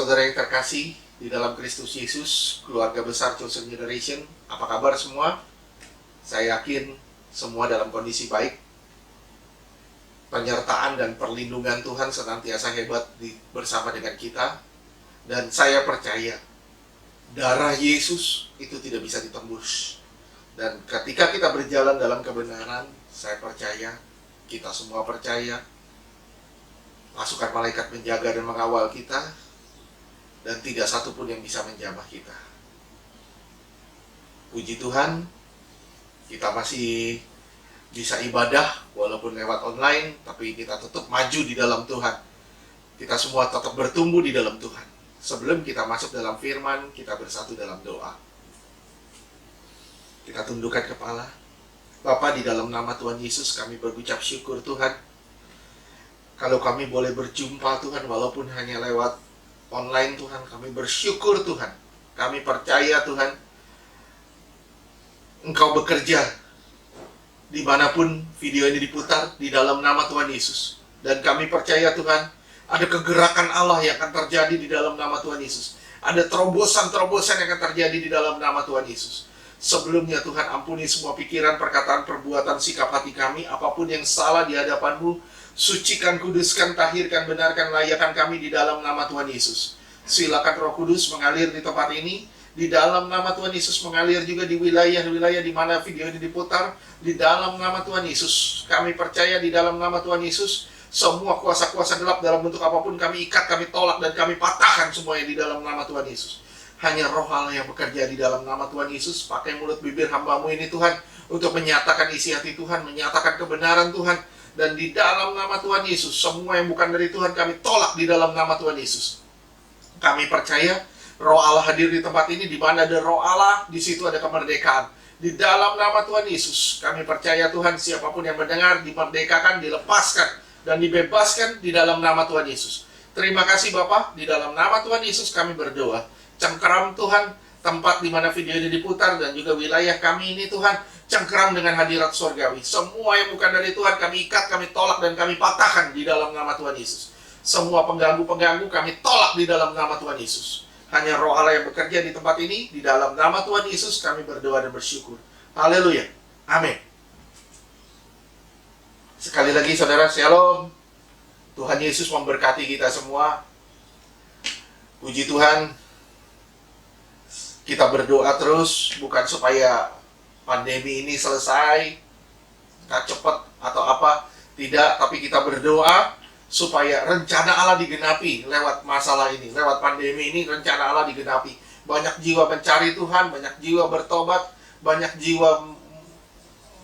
Saudara-saudara yang terkasih di dalam Kristus Yesus, keluarga besar Chosen Generation, apa kabar semua? Saya yakin semua dalam kondisi baik. Penyertaan dan perlindungan Tuhan senantiasa hebat bersama dengan kita. Dan saya percaya darah Yesus itu tidak bisa ditembus. Dan ketika kita berjalan dalam kebenaran, saya percaya, kita semua percaya, pasukan malaikat menjaga dan mengawal kita, dan tidak satu pun yang bisa menjamah kita. Puji Tuhan, kita masih bisa ibadah walaupun lewat online, tapi kita tetap maju di dalam Tuhan. Kita semua tetap bertumbuh di dalam Tuhan. Sebelum kita masuk dalam firman, kita bersatu dalam doa. Kita tundukkan kepala. Bapa, di dalam nama Tuhan Yesus kami berucap syukur Tuhan. Kalau kami boleh berjumpa Tuhan walaupun hanya lewat online Tuhan, kami bersyukur Tuhan. Kami percaya Tuhan, Engkau bekerja dimanapun video ini diputar di dalam nama Tuhan Yesus. Dan kami percaya Tuhan, ada kegerakan Allah yang akan terjadi di dalam nama Tuhan Yesus. Ada terobosan-terobosan yang akan terjadi di dalam nama Tuhan Yesus. Sebelumnya Tuhan, ampuni semua pikiran, perkataan, perbuatan, sikap hati kami, apapun yang salah di hadapan-Mu. Sucikan, kuduskan, tahirkan, benarkan, layakkan kami di dalam nama Tuhan Yesus. Silakan Roh Kudus mengalir di tempat ini. Di dalam nama Tuhan Yesus mengalir juga di wilayah-wilayah di mana video ini diputar. Di dalam nama Tuhan Yesus. Kami percaya di dalam nama Tuhan Yesus, semua kuasa-kuasa gelap dalam bentuk apapun kami ikat, kami tolak, dan kami patahkan semuanya di dalam nama Tuhan Yesus. Hanya Roh Allah yang bekerja di dalam nama Tuhan Yesus. Pakai mulut bibir hamba-Mu ini Tuhan, untuk menyatakan isi hati Tuhan, menyatakan kebenaran Tuhan. Dan di dalam nama Tuhan Yesus, semua yang bukan dari Tuhan kami tolak di dalam nama Tuhan Yesus. Kami percaya Roh Allah hadir di tempat ini. Di mana ada Roh Allah, di situ ada kemerdekaan. Di dalam nama Tuhan Yesus, kami percaya Tuhan, siapapun yang mendengar dimerdekakan, dilepaskan, dan dibebaskan di dalam nama Tuhan Yesus. Terima kasih Bapa, di dalam nama Tuhan Yesus kami berdoa. Cengkeram Tuhan tempat di mana video ini diputar, dan juga wilayah kami ini Tuhan, cengkeram dengan hadirat surgawi. Semua yang bukan dari Tuhan kami ikat, kami tolak, dan kami patahkan di dalam nama Tuhan Yesus. Semua pengganggu-pengganggu kami tolak di dalam nama Tuhan Yesus. Hanya Roh Allah yang bekerja di tempat ini. Di dalam nama Tuhan Yesus kami berdoa dan bersyukur. Haleluya. Amin. Sekali lagi saudara, shalom. Tuhan Yesus memberkati kita semua. Puji Tuhan. Kita berdoa terus, bukan supaya pandemi ini selesai, cepat atau apa, tidak, tapi kita berdoa supaya rencana Allah digenapi lewat masalah ini, lewat pandemi ini, rencana Allah digenapi. Banyak jiwa mencari Tuhan, banyak jiwa bertobat, banyak jiwa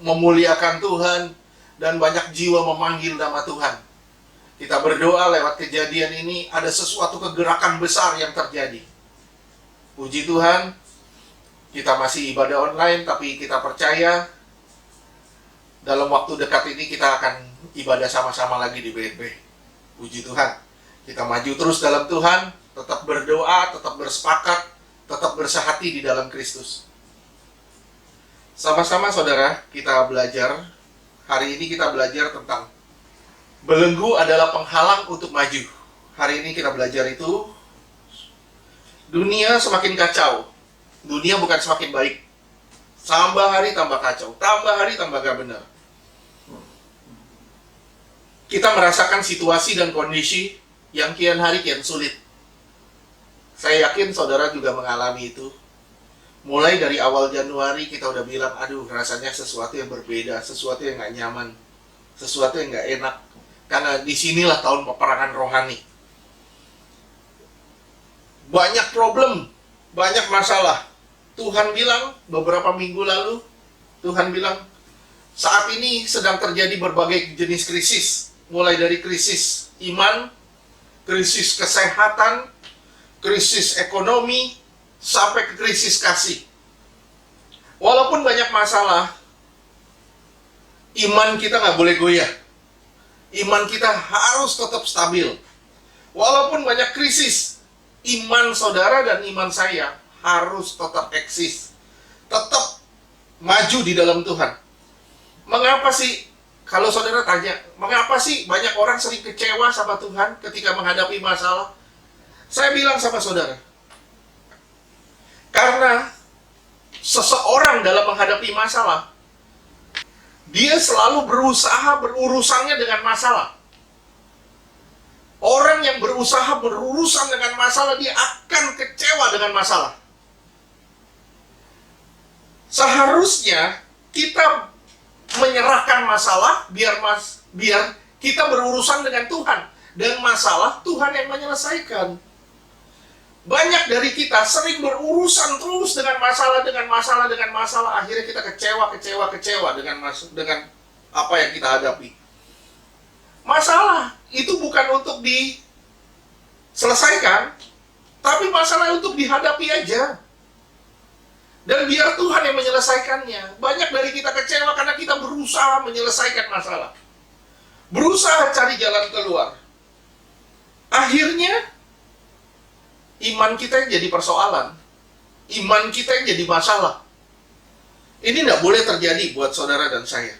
memuliakan Tuhan, dan banyak jiwa memanggil nama Tuhan. Kita berdoa lewat kejadian ini, ada sesuatu kegerakan besar yang terjadi. Puji Tuhan, kita masih ibadah online, tapi kita percaya dalam waktu dekat ini kita akan ibadah sama-sama lagi di BNB. Puji Tuhan. Kita maju terus dalam Tuhan, tetap berdoa, tetap bersepakat, tetap bersehati di dalam Kristus. Sama-sama saudara, kita belajar. Hari ini kita belajar tentang belenggu adalah penghalang untuk maju. Hari ini kita belajar itu, dunia semakin kacau. Dunia bukan semakin baik. Tambah hari tambah kacau. Tambah hari tambah gak benar. Kita merasakan situasi dan kondisi yang kian hari kian sulit. Saya yakin saudara juga mengalami itu. Mulai dari awal Januari kita udah bilang, aduh rasanya sesuatu yang berbeda, sesuatu yang gak nyaman, sesuatu yang gak enak. Karena disinilah tahun peperangan rohani. Banyak problem, banyak masalah. Tuhan bilang beberapa minggu lalu, Tuhan bilang saat ini sedang terjadi berbagai jenis krisis. Mulai dari krisis iman, krisis kesehatan, krisis ekonomi, sampai ke krisis kasih. Walaupun banyak masalah, iman kita nggak boleh goyah. Iman kita harus tetap stabil. Walaupun banyak krisis, iman saudara dan iman saya harus tetap eksis, tetap maju di dalam Tuhan. Mengapa sih, kalau saudara tanya, mengapa sih banyak orang sering kecewa sama Tuhan ketika menghadapi masalah? Saya bilang sama saudara, karena seseorang dalam menghadapi masalah, dia selalu berusaha berurusannya dengan masalah. Orang yang berusaha berurusan dengan masalah, dia akan kecewa dengan masalah. Seharusnya kita menyerahkan masalah biar kita berurusan dengan Tuhan, dan masalah Tuhan yang menyelesaikan. Banyak dari kita sering berurusan terus dengan masalah, akhirnya kita kecewa dengan apa yang kita hadapi. Masalah itu bukan untuk diselesaikan, tapi masalah untuk dihadapi aja. Dan biar Tuhan yang menyelesaikannya. Banyak dari kita kecewa karena kita berusaha menyelesaikan masalah, berusaha cari jalan keluar. Akhirnya iman kita yang jadi persoalan, iman kita yang jadi masalah. Ini tidak boleh terjadi buat saudara dan saya.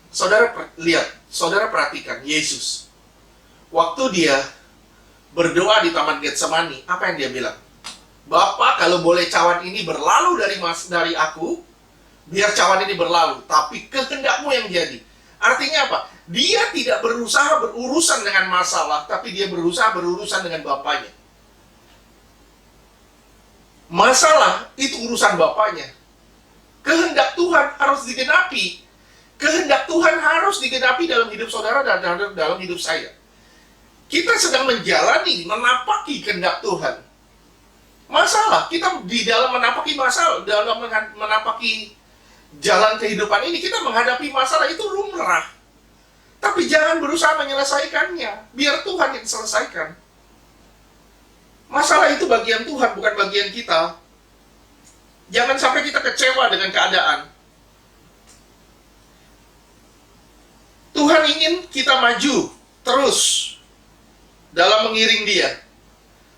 Saudara lihat, saudara perhatikan Yesus. Waktu dia berdoa di Taman Getsemani, apa yang dia bilang? Bapa, kalau boleh cawan ini berlalu dari aku, biar cawan ini berlalu, tapi kehendakmu yang jadi. Artinya apa? Dia tidak berusaha berurusan dengan masalah, tapi dia berusaha berurusan dengan Bapanya. Masalah itu urusan Bapanya. Kehendak Tuhan harus digenapi. Kehendak Tuhan harus digenapi dalam hidup saudara dan dalam hidup saya. Kita sedang menapaki kehendak Tuhan. Masalah, kita di dalam menapaki masalah, dalam menapaki jalan kehidupan ini, kita menghadapi masalah itu lumrah. Tapi jangan berusaha menyelesaikannya, biar Tuhan yang selesaikan. Masalah itu bagian Tuhan, bukan bagian kita. Jangan sampai kita kecewa dengan keadaan. Tuhan ingin kita maju terus dalam mengiring Dia.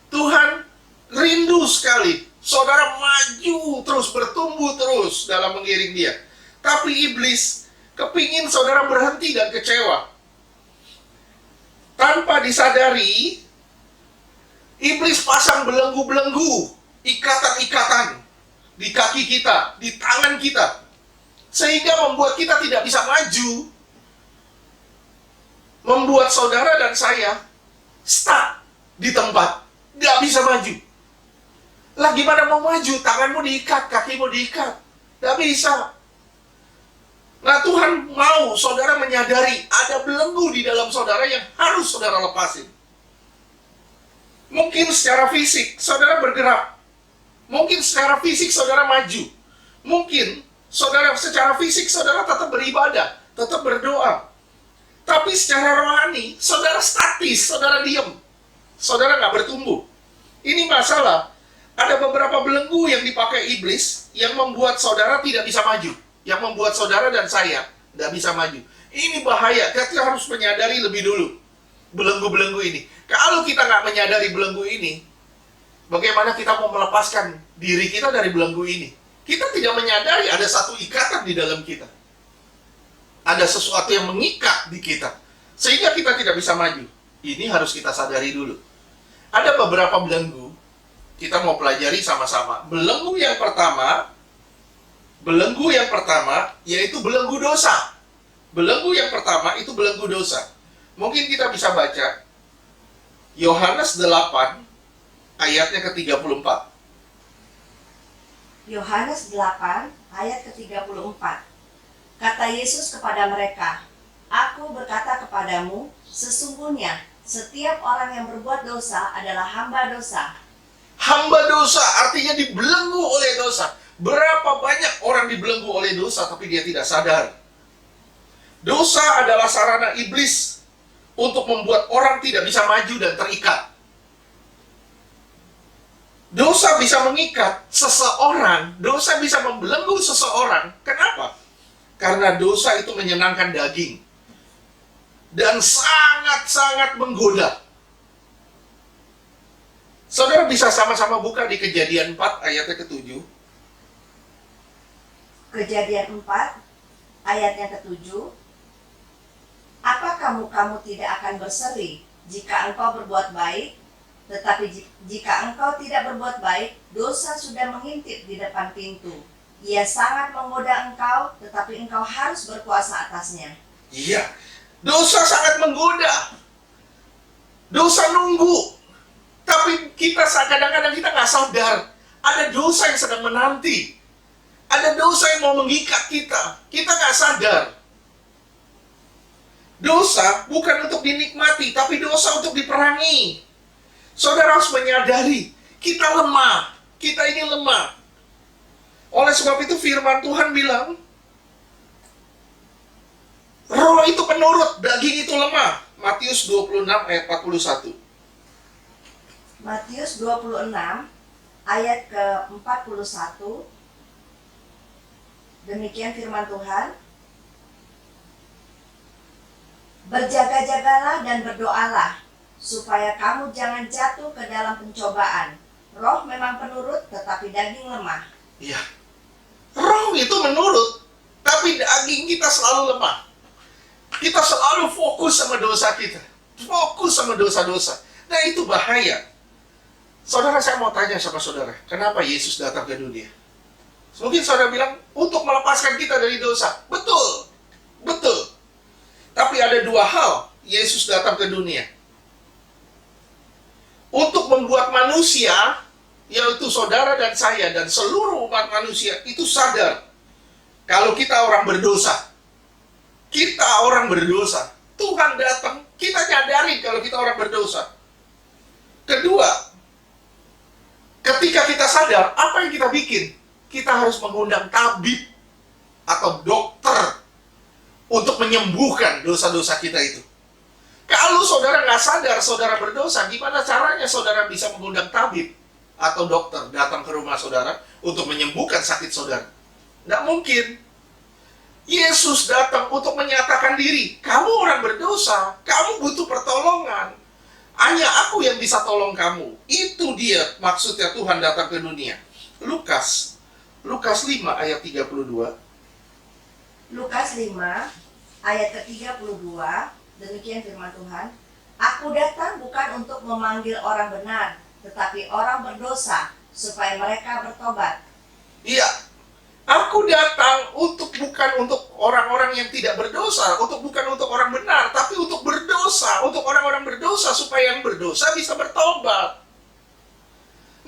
Tuhan rindu sekali saudara maju terus, bertumbuh terus dalam mengiring Dia. Tapi iblis kepingin saudara berhenti dan kecewa. Tanpa disadari, iblis pasang belenggu-belenggu, ikatan-ikatan di kaki kita, di tangan kita, sehingga membuat kita tidak bisa maju, membuat saudara dan saya stuck di tempat, nggak bisa maju. Lah gimana mau maju? Tanganmu diikat, kakimu diikat, nggak bisa. Nah, Tuhan mau saudara menyadari ada belenggu di dalam saudara yang harus saudara lepasin. Mungkin secara fisik saudara bergerak, mungkin secara fisik saudara maju, mungkin saudara secara fisik saudara tetap beribadah, tetap berdoa. Tapi secara rohani saudara statis, saudara diam, saudara nggak bertumbuh. Ini masalah. Ada beberapa belenggu yang dipakai iblis yang membuat saudara tidak bisa maju, yang membuat saudara dan saya tidak bisa maju. Ini bahaya. Kita harus menyadari lebih dulu belenggu-belenggu ini. Kalau kita nggak menyadari belenggu ini, bagaimana kita mau melepaskan diri kita dari belenggu ini? Kita tidak menyadari ada satu ikatan di dalam kita. Ada sesuatu yang mengikat di kita, sehingga kita tidak bisa maju. Ini harus kita sadari dulu. Ada beberapa belenggu, kita mau pelajari sama-sama. Belenggu yang pertama yaitu belenggu dosa. Belenggu yang pertama itu belenggu dosa. Mungkin kita bisa baca Yohanes 8 ayatnya ke-34. Yohanes 8 ayat ke-34. Kata Yesus kepada mereka, Aku berkata kepadamu, sesungguhnya setiap orang yang berbuat dosa adalah hamba dosa. Hamba dosa artinya dibelenggu oleh dosa. Berapa banyak orang dibelenggu oleh dosa tapi dia tidak sadar. Dosa adalah sarana iblis untuk membuat orang tidak bisa maju dan terikat. Dosa bisa mengikat seseorang, dosa bisa membelenggu seseorang. Kenapa? Karena dosa itu menyenangkan daging dan sangat-sangat menggoda. Saudara bisa sama-sama buka di Kejadian 4 ayatnya ke-7. Kejadian 4 ayatnya ke-7. Apa kamu tidak akan berseri jika engkau berbuat baik? Tetapi jika engkau tidak berbuat baik, dosa sudah mengintip di depan pintu. Ia sangat menggoda engkau, tetapi engkau harus berkuasa atasnya. Iya, dosa sangat menggoda. Dosa nunggu. Tapi kita kadang-kadang kita nggak sadar. Ada dosa yang sedang menanti. Ada dosa yang mau mengikat kita. Kita nggak sadar. Dosa bukan untuk dinikmati, tapi dosa untuk diperangi. Saudara harus menyadari, kita lemah. Kita ini lemah. Oleh sebab itu firman Tuhan bilang, roh itu penurut, daging itu lemah. Matius 26 ayat 41. Matius 26 ayat ke-41. Demikian firman Tuhan. Berjaga-jagalah dan berdoalah, supaya kamu jangan jatuh ke dalam pencobaan. Roh memang penurut, tetapi daging lemah. Iya. Roh itu menurut, tapi daging kita selalu lemah. Kita selalu fokus sama dosa kita. Fokus sama dosa-dosa. Nah, itu bahaya. Saudara, saya mau tanya sama saudara, kenapa Yesus datang ke dunia? Mungkin saudara bilang, untuk melepaskan kita dari dosa. Betul. Betul. Tapi ada dua hal Yesus datang ke dunia. Untuk membuat manusia, yaitu saudara dan saya dan seluruh umat manusia itu sadar kalau kita orang berdosa. Kita orang berdosa. Tuhan datang, kita nyadari kalau kita orang berdosa. Kedua, ketika kita sadar, apa yang kita bikin? Kita harus mengundang tabib atau dokter untuk menyembuhkan dosa-dosa kita itu. Kalau saudara nggak sadar saudara berdosa, gimana caranya saudara bisa mengundang tabib atau dokter datang ke rumah saudara untuk menyembuhkan sakit saudara? Nggak mungkin. Yesus datang untuk menyatakan diri. Kamu orang berdosa, kamu butuh pertolongan. Hanya aku yang bisa tolong kamu. Itu dia maksudnya Tuhan datang ke dunia. Lukas 5 ayat 32. Lukas 5 ayat ke-32. Demikian firman Tuhan. Aku datang bukan untuk memanggil orang benar, tetapi orang berdosa, supaya mereka bertobat. Iya. Aku datang bukan untuk orang-orang yang tidak berdosa, bukan untuk orang benar, tapi untuk berdosa, untuk orang-orang berdosa, supaya yang berdosa bisa bertobat.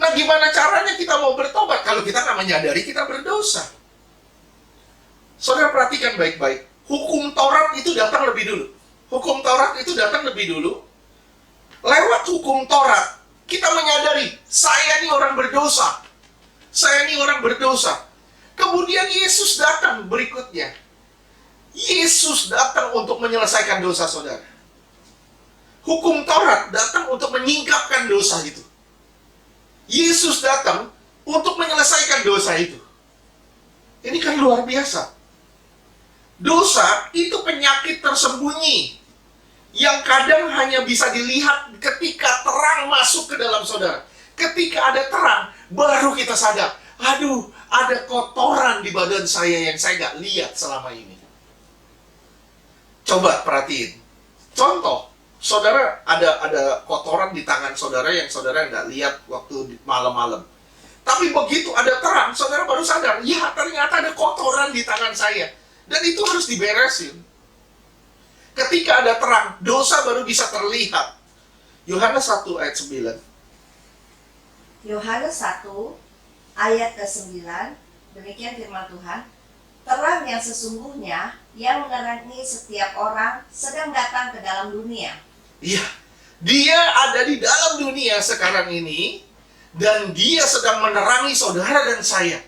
Nah, gimana caranya kita mau bertobat kalau kita nggak menyadari kita berdosa? Saudara perhatikan baik-baik. Hukum Taurat itu datang lebih dulu. Hukum Taurat itu datang lebih dulu. Lewat hukum Taurat, kita menyadari, saya ini orang berdosa. Saya ini orang berdosa. Kemudian Yesus datang berikutnya. Yesus datang untuk menyelesaikan dosa saudara. Hukum Taurat datang untuk menyingkapkan dosa itu. Yesus datang untuk menyelesaikan dosa itu. Ini kan luar biasa. Dosa itu penyakit tersembunyi yang kadang hanya bisa dilihat ketika terang masuk ke dalam saudara. Ketika ada terang, baru kita sadar, aduh, ada kotoran di badan saya yang saya nggak lihat selama ini. Coba perhatiin. Contoh, saudara ada kotoran di tangan saudara yang saudara nggak lihat waktu malam-malam. Tapi begitu ada terang, saudara baru sadar, ya ternyata ada kotoran di tangan saya. Dan itu harus diberesin. Ketika ada terang, dosa baru bisa terlihat. Yohanes 1 ayat 9. Yohanes 1 ayat ke-9, demikian firman Tuhan. Terang yang sesungguhnya yang menerangi setiap orang sedang datang ke dalam dunia. Iya, dia ada di dalam dunia sekarang ini, dan dia sedang menerangi saudara dan saya.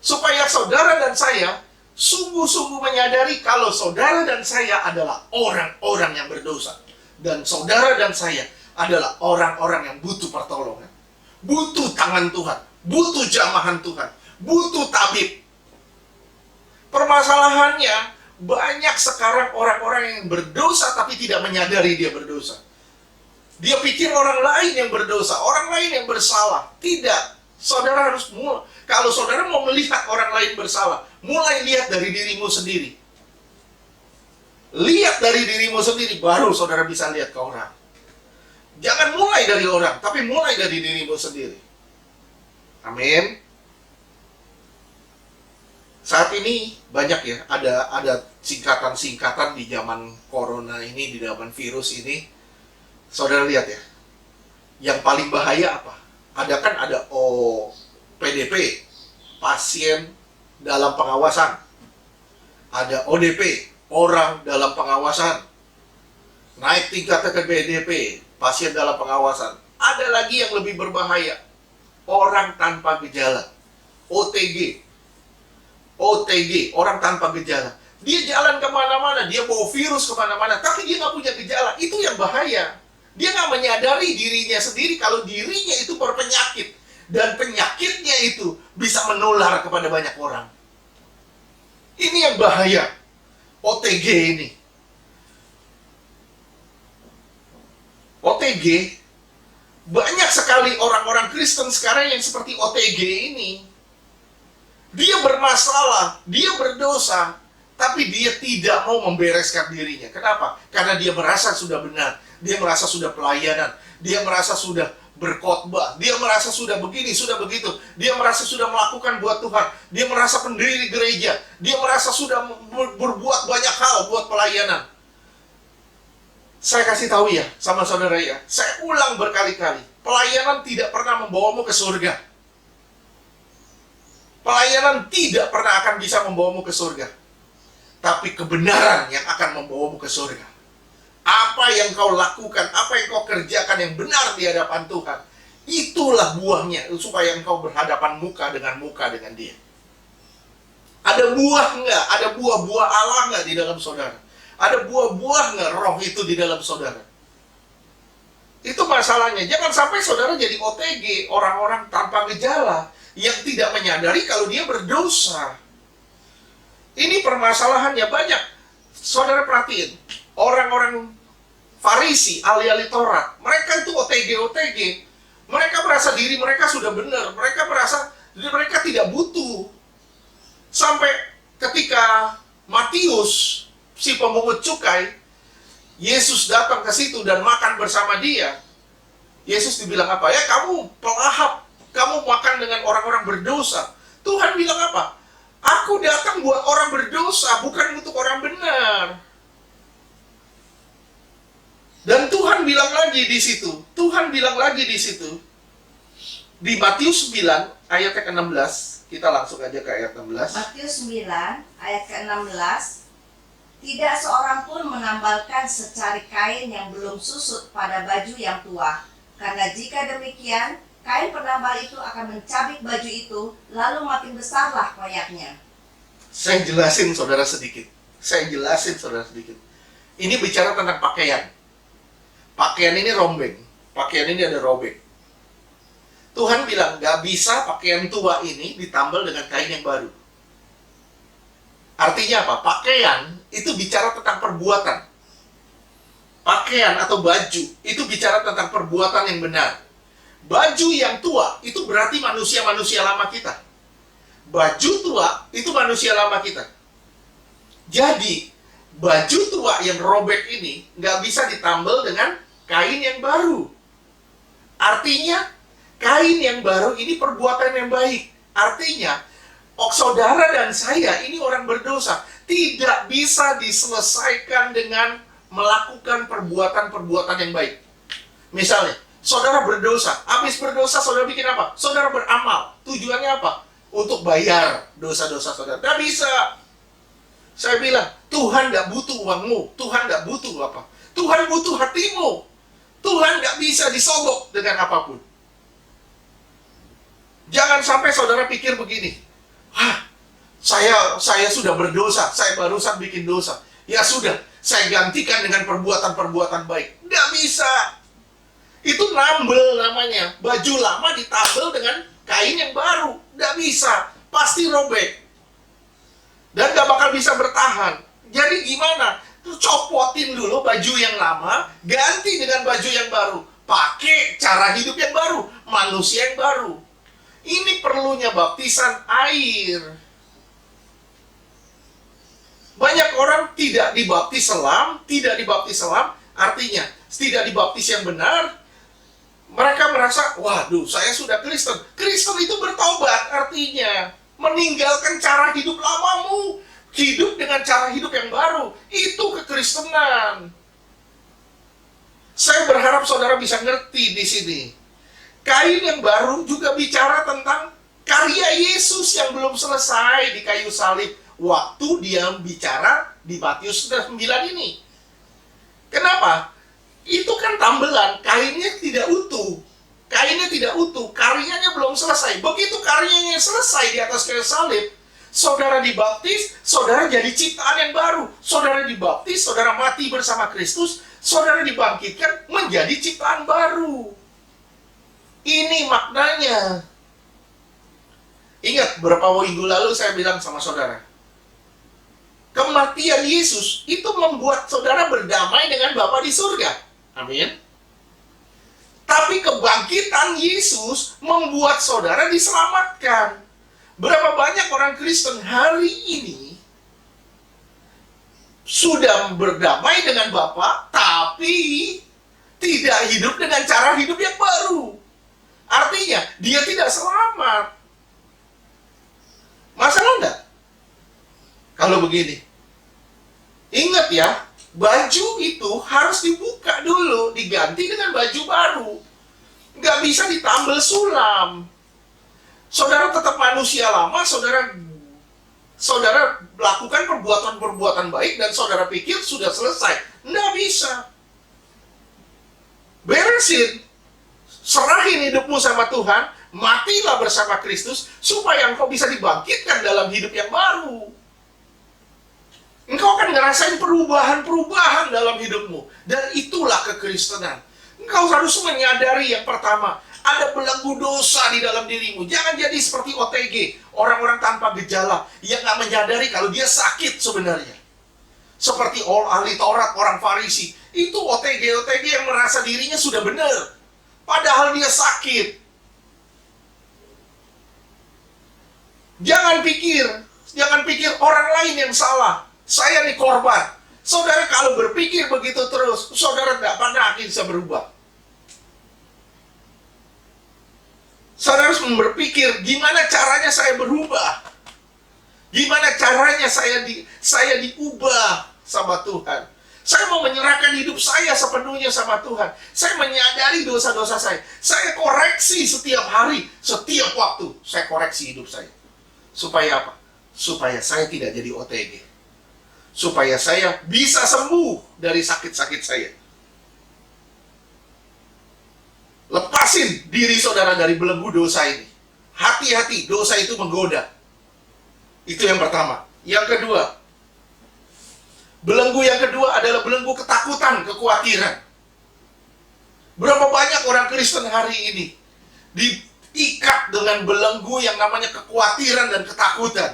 Supaya saudara dan saya sungguh-sungguh menyadari kalau saudara dan saya adalah orang-orang yang berdosa. Dan saudara dan saya adalah orang-orang yang butuh pertolongan. Butuh tangan Tuhan, butuh jamahan Tuhan, butuh tabib. Permasalahannya, banyak sekarang orang-orang yang berdosa tapi tidak menyadari dia berdosa. Dia pikir orang lain yang berdosa, orang lain yang bersalah. Tidak. Saudara harus kalau saudara mau melihat orang lain bersalah, mulai lihat dari dirimu sendiri. Lihat dari dirimu sendiri, baru saudara bisa lihat ke orang. Jangan mulai dari orang, tapi mulai dari dirimu sendiri. Amin. Saat ini banyak ya, ada singkatan-singkatan di zaman corona ini, di zaman virus ini. Saudara lihat ya, yang paling bahaya apa? Ada PDP, pasien dalam pengawasan. Ada ODP, orang dalam pengawasan. Naik tingkat ke PDP, pasien dalam pengawasan. Ada lagi yang lebih berbahaya, orang tanpa gejala, OTG, orang tanpa gejala. Dia jalan kemana-mana, dia bawa virus kemana-mana, tapi dia nggak punya gejala. Itu yang bahaya. Dia nggak menyadari dirinya sendiri kalau dirinya itu berpenyakit. Dan penyakitnya itu bisa menular kepada banyak orang. Ini yang bahaya, OTG ini. OTG, banyak sekali orang-orang Kristen sekarang yang seperti OTG ini. Dia bermasalah, dia berdosa, tapi dia tidak mau membereskan dirinya. Kenapa? Karena dia merasa sudah benar, dia merasa sudah pelayanan, dia merasa sudah berkhotbah, dia merasa sudah begini, sudah begitu, dia merasa sudah melakukan buat Tuhan, dia merasa pendiri gereja, dia merasa sudah berbuat banyak hal buat pelayanan. Saya kasih tahu ya sama saudara ya, saya ulang berkali-kali, pelayanan tidak pernah membawamu ke surga. Pelayanan tidak pernah akan bisa membawamu ke surga. Tapi kebenaran yang akan membawamu ke surga. Apa yang kau lakukan, apa yang kau kerjakan yang benar di hadapan Tuhan, itulah buahnya, supaya engkau berhadapan muka dengan dia. Ada buah nggak? Ada buah-buah Allah nggak di dalam saudara? Ada buah-buah nggak roh itu di dalam saudara? Itu masalahnya. Jangan sampai saudara jadi OTG, orang-orang tanpa gejala, yang tidak menyadari kalau dia berdosa. Ini permasalahannya banyak. Saudara perhatiin, orang-orang Farisi, ahli-ahli Taurat, mereka itu OTG. Mereka merasa diri mereka sudah benar. Mereka merasa diri mereka tidak butuh. Sampai ketika Matius, si pemungut cukai, Yesus datang ke situ dan makan bersama dia. Yesus dibilang apa? Ya, kamu pelahap. Kamu makan dengan orang-orang berdosa. Tuhan bilang apa? Aku datang buat orang berdosa, bukan untuk orang benar. Dan Tuhan bilang lagi di situ. Di Matius 9 ayat ke-16, kita langsung aja ke ayat 16. Matius 9 ayat ke-16. Tidak seorang pun menambalkan secari kain yang belum susut pada baju yang tua. Karena jika demikian, kain penambal itu akan mencabik baju itu, lalu makin besarlah koyaknya. Saya jelasin saudara sedikit. Ini bicara tentang pakaian. Pakaian ini rombeng. Pakaian ini ada robek. Tuhan bilang, gak bisa pakaian tua ini ditambal dengan kain yang baru. Artinya apa? Pakaian itu bicara tentang perbuatan. Pakaian atau baju itu bicara tentang perbuatan yang benar. Baju yang tua itu berarti manusia-manusia lama kita. Baju tua itu manusia lama kita. Jadi, baju tua yang robek ini nggak bisa ditambal dengan kain yang baru. Artinya, kain yang baru ini perbuatan yang baik. Artinya, saudara dan saya ini orang berdosa. Tidak bisa diselesaikan dengan melakukan perbuatan-perbuatan yang baik. Misalnya, saudara berdosa. Habis berdosa, saudara bikin apa? Saudara beramal. Tujuannya apa? Untuk bayar dosa-dosa saudara. Tidak bisa. Saya bilang, Tuhan nggak butuh uangmu. Tuhan nggak butuh apa? Tuhan butuh hatimu. Tuhan nggak bisa disogok dengan apapun. Jangan sampai saudara pikir begini. Saya sudah berdosa. Saya barusan bikin dosa. Ya sudah, saya gantikan dengan perbuatan-perbuatan baik. Nggak bisa. Itu nambel namanya. Baju lama ditambel dengan kain yang baru. Nggak bisa. Pasti robek. Dan nggak bakal bisa bertahan. Jadi gimana? Copotin dulu baju yang lama, ganti dengan baju yang baru. Pakai cara hidup yang baru. Manusia yang baru. Ini perlunya baptisan air. Banyak orang tidak dibaptis selam, artinya tidak dibaptis yang benar, Mereka merasa, waduh, saya sudah Kristen. Kristen itu bertobat, artinya meninggalkan cara hidup lamamu, hidup dengan cara hidup yang baru. Itu kekristenan. Saya berharap saudara bisa ngerti di sini. Kain yang baru juga bicara tentang karya Yesus yang belum selesai di kayu salib waktu dia bicara di Matius 9 ini. Kenapa? Itu kan tambelan, kainnya tidak utuh. Kainnya tidak utuh, karyanya belum selesai. Begitu karyanya selesai di atas kayu salib, saudara dibaptis, saudara jadi ciptaan yang baru. Saudara dibaptis, saudara mati bersama Kristus, saudara dibangkitkan menjadi ciptaan baru. Ini maknanya. Ingat, beberapa minggu lalu saya bilang sama saudara, kematian Yesus itu membuat saudara berdamai dengan Bapa di surga. Amin. Tapi kebangkitan Yesus membuat saudara diselamatkan. Berapa banyak orang Kristen hari ini sudah berdamai dengan Bapa, tapi tidak hidup dengan cara hidup yang baru. Artinya, dia tidak selamat. Masalah enggak? Kalau begini, ingat ya, baju itu harus dibuka dulu, diganti dengan baju baru. Nggak bisa ditambal sulam. Saudara tetap manusia lama, saudara lakukan perbuatan-perbuatan baik dan saudara pikir sudah selesai. Nggak bisa. Beresin. Serahin hidupmu sama Tuhan, matilah bersama Kristus, supaya engkau bisa dibangkitkan dalam hidup yang baru. Engkau akan ngerasain perubahan-perubahan dalam hidupmu. Dan itulah kekristenan. Engkau harus menyadari yang pertama, ada belenggu dosa di dalam dirimu. Jangan jadi seperti OTG, orang-orang tanpa gejala, yang gak menyadari kalau dia sakit sebenarnya. Seperti ahli Taurat, orang Farisi. Itu OTG yang merasa dirinya sudah benar. Padahal dia sakit. Jangan pikir orang lain yang salah. Saya nih korban. Saudara kalau berpikir begitu terus, saudara tidak pernah bisa berubah. Saudara harus berpikir, gimana caranya saya berubah? Gimana caranya saya diubah sama Tuhan? Saya mau menyerahkan hidup saya sepenuhnya sama Tuhan. Saya menyadari dosa-dosa saya. Saya koreksi setiap hari, setiap waktu. Saya koreksi hidup saya. Supaya apa? Supaya saya tidak jadi OTG. Supaya saya bisa sembuh dari sakit-sakit saya. Lepasin diri saudara dari belenggu dosa ini. Hati-hati, dosa itu menggoda. Itu yang pertama. Yang kedua, belenggu yang kedua adalah belenggu ketakutan, kekhawatiran. Berapa banyak orang Kristen hari ini diikat dengan belenggu yang namanya kekhawatiran dan ketakutan.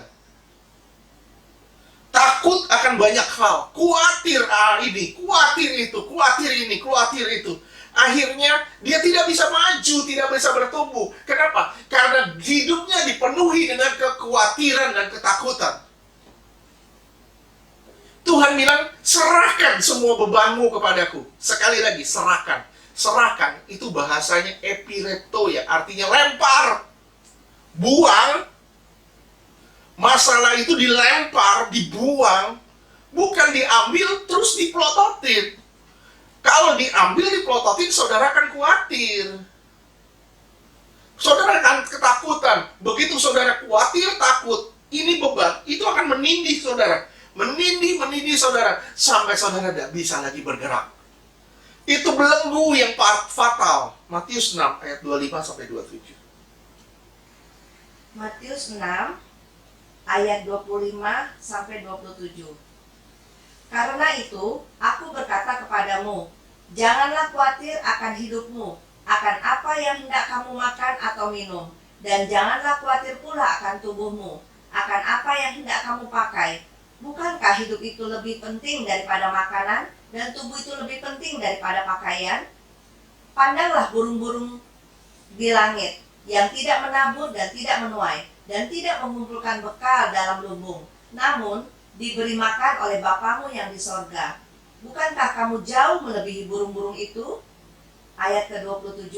Takut akan banyak hal, khawatir ini, khawatir itu, khawatir ini, khawatir itu. Akhirnya dia tidak bisa maju, tidak bisa bertumbuh. Kenapa? Karena hidupnya dipenuhi dengan kekhawatiran dan ketakutan. Tuhan bilang, serahkan semua bebanmu kepadaku. Sekali lagi, serahkan. Serahkan, itu bahasanya epireto ya, artinya lempar. Buang. Masalah itu dilempar, dibuang. Bukan diambil, terus diplototin. Kalau diambil, diplototin, saudara akan khawatir. Saudara akan ketakutan. Begitu saudara khawatir, takut, ini beban, itu akan menindih saudara. Menindih saudara sampai saudara tidak bisa lagi bergerak. Itu belenggu yang fatal. Matius 6 ayat 25 sampai 27. Matius 6 ayat 25 sampai 27. Karena itu aku berkata kepadamu, janganlah khawatir akan hidupmu, akan apa yang hendak kamu makan atau minum, dan janganlah khawatir pula akan tubuhmu, akan apa yang hendak kamu pakai. Bukankah hidup itu lebih penting daripada makanan, dan tubuh itu lebih penting daripada pakaian? Pandanglah burung-burung di langit, yang tidak menabur dan tidak menuai, dan tidak mengumpulkan bekal dalam lumbung, namun diberi makan oleh Bapamu yang di sorga. Bukankah kamu jauh melebihi burung-burung itu? Ayat ke-27,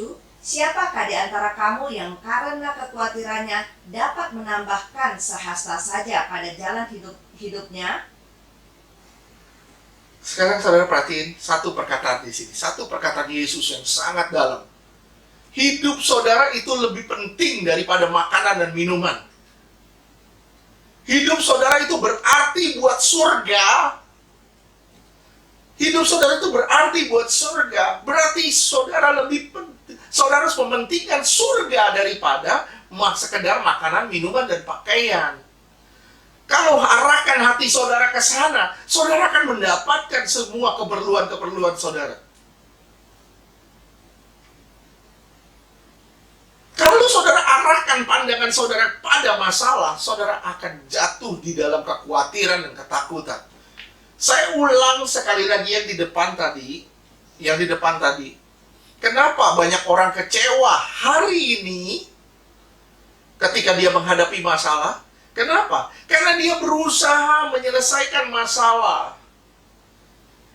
Siapakah di antara kamu yang karena kekhawatirannya dapat menambahkan sehasta saja pada jalan hidupnya? Sekarang saudara perhatiin satu perkataan di sini, satu perkataan Yesus yang sangat dalam. Hidup saudara itu lebih penting daripada makanan dan minuman. Hidup saudara itu berarti buat surga. Hidup saudara itu berarti buat surga. Berarti saudara lebih penting, saudara harus mementingkan surga daripada sekedar makanan, minuman, dan pakaian. Kalau arahkan hati saudara ke sana, saudara akan mendapatkan semua keperluan-keperluan saudara. Kalau saudara arahkan pandangan saudara pada masalah, saudara akan jatuh di dalam kekhawatiran dan ketakutan. Saya ulang sekali lagi yang di depan tadi. Kenapa banyak orang kecewa hari ini ketika dia menghadapi masalah? Kenapa? Karena dia berusaha menyelesaikan masalah.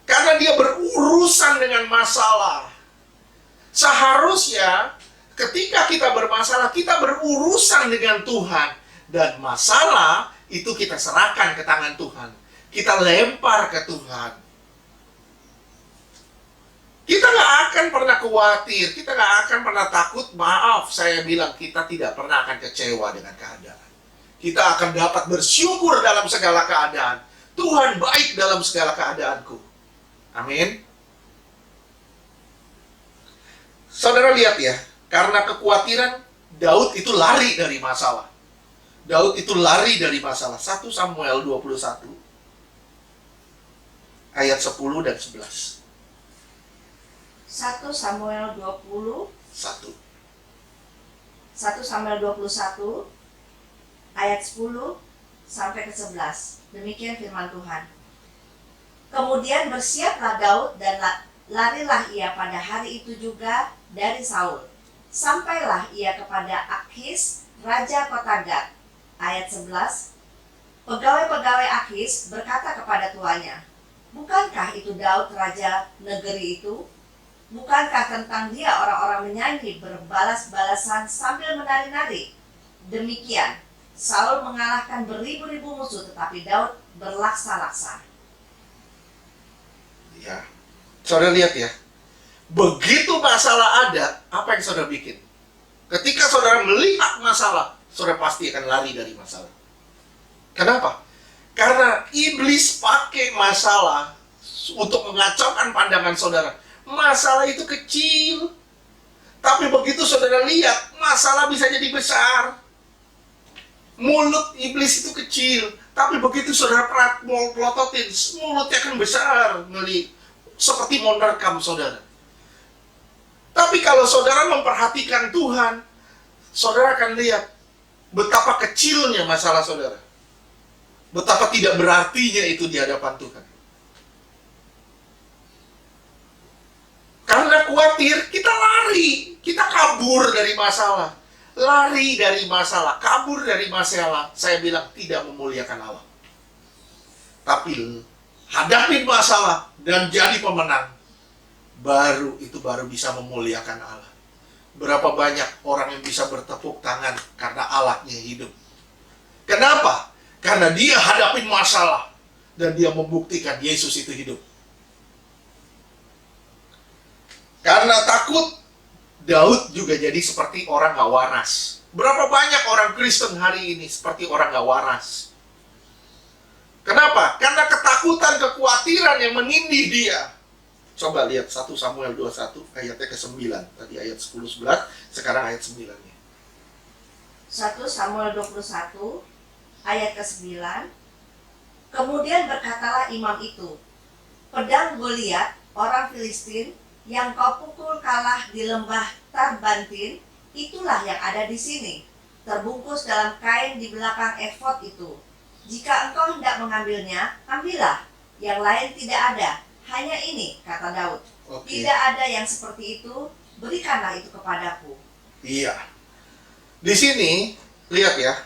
Karena dia berurusan dengan masalah. Seharusnya ketika kita bermasalah, kita berurusan dengan Tuhan. Dan masalah itu kita serahkan ke tangan Tuhan. Kita lempar ke Tuhan. Kita nggak akan pernah khawatir. Kita nggak akan pernah takut. Maaf, saya bilang kita tidak pernah akan kecewa dengan keadaan. Kita akan dapat bersyukur dalam segala keadaan. Tuhan baik dalam segala keadaanku. Amin. Saudara lihat ya, karena kekhawatiran, Daud itu lari dari masalah. Daud itu lari dari masalah. 1 Samuel 21 ayat 10 dan 11. 1 Samuel 21 ayat 10 sampai ke 11. Demikian firman Tuhan. Kemudian bersiaplah Daud dan larilah ia pada hari itu juga dari Saul. Sampailah ia kepada Akhis, raja kota Gat. Ayat 11. Pegawai-pegawai Akhis berkata kepada tuannya, bukankah itu Daud raja negeri itu? Bukankah tentang dia orang-orang menyanyi berbalas-balasan sambil menari-nari? Demikian, Saul mengalahkan beribu-ribu musuh, tetapi Daud berlaksa-laksa. Ya, saudara lihat ya. Begitu masalah ada, apa yang saudara bikin? Ketika saudara melihat masalah, saudara pasti akan lari dari masalah. Kenapa? Karena iblis pakai masalah untuk mengacaukan pandangan saudara. Masalah itu kecil, tapi begitu saudara lihat, masalah bisa jadi besar. Mulut iblis itu kecil, tapi begitu saudara pelototin, mulutnya akan besar, seperti menerkam saudara. Tapi kalau saudara memperhatikan Tuhan, saudara akan lihat betapa kecilnya masalah saudara. Betapa tidak berartinya itu di hadapan Tuhan. Karena khawatir, kita lari, kita kabur dari masalah. Lari dari masalah, kabur dari masalah, saya bilang tidak memuliakan Allah. Tapi hadapi masalah dan jadi pemenang, baru bisa memuliakan Allah. Berapa banyak orang yang bisa bertepuk tangan karena Allahnya hidup. Kenapa? Karena dia hadapin masalah dan dia membuktikan Yesus itu hidup. Karena takut, Daud juga jadi seperti orang gak waras. Berapa banyak orang Kristen hari ini seperti orang gak waras. Kenapa? Karena ketakutan, kekhawatiran yang menindih dia. Coba lihat 1 Samuel 21 ayatnya ke-9. Tadi ayat 10-11, sekarang ayat 9-nya. 1 Samuel 21 ayat ke-9. Kemudian berkatalah imam itu, pedang Goliat, orang Filistin, yang kau pukul kalah di lembah Tarbantin, itulah yang ada di sini, terbungkus dalam kain di belakang efod itu. Jika engkau hendak mengambilnya, ambillah. Yang lain tidak ada, hanya ini, kata Daud. Tidak ada yang seperti itu, berikanlah itu kepadaku. Iya. Di sini, lihat ya.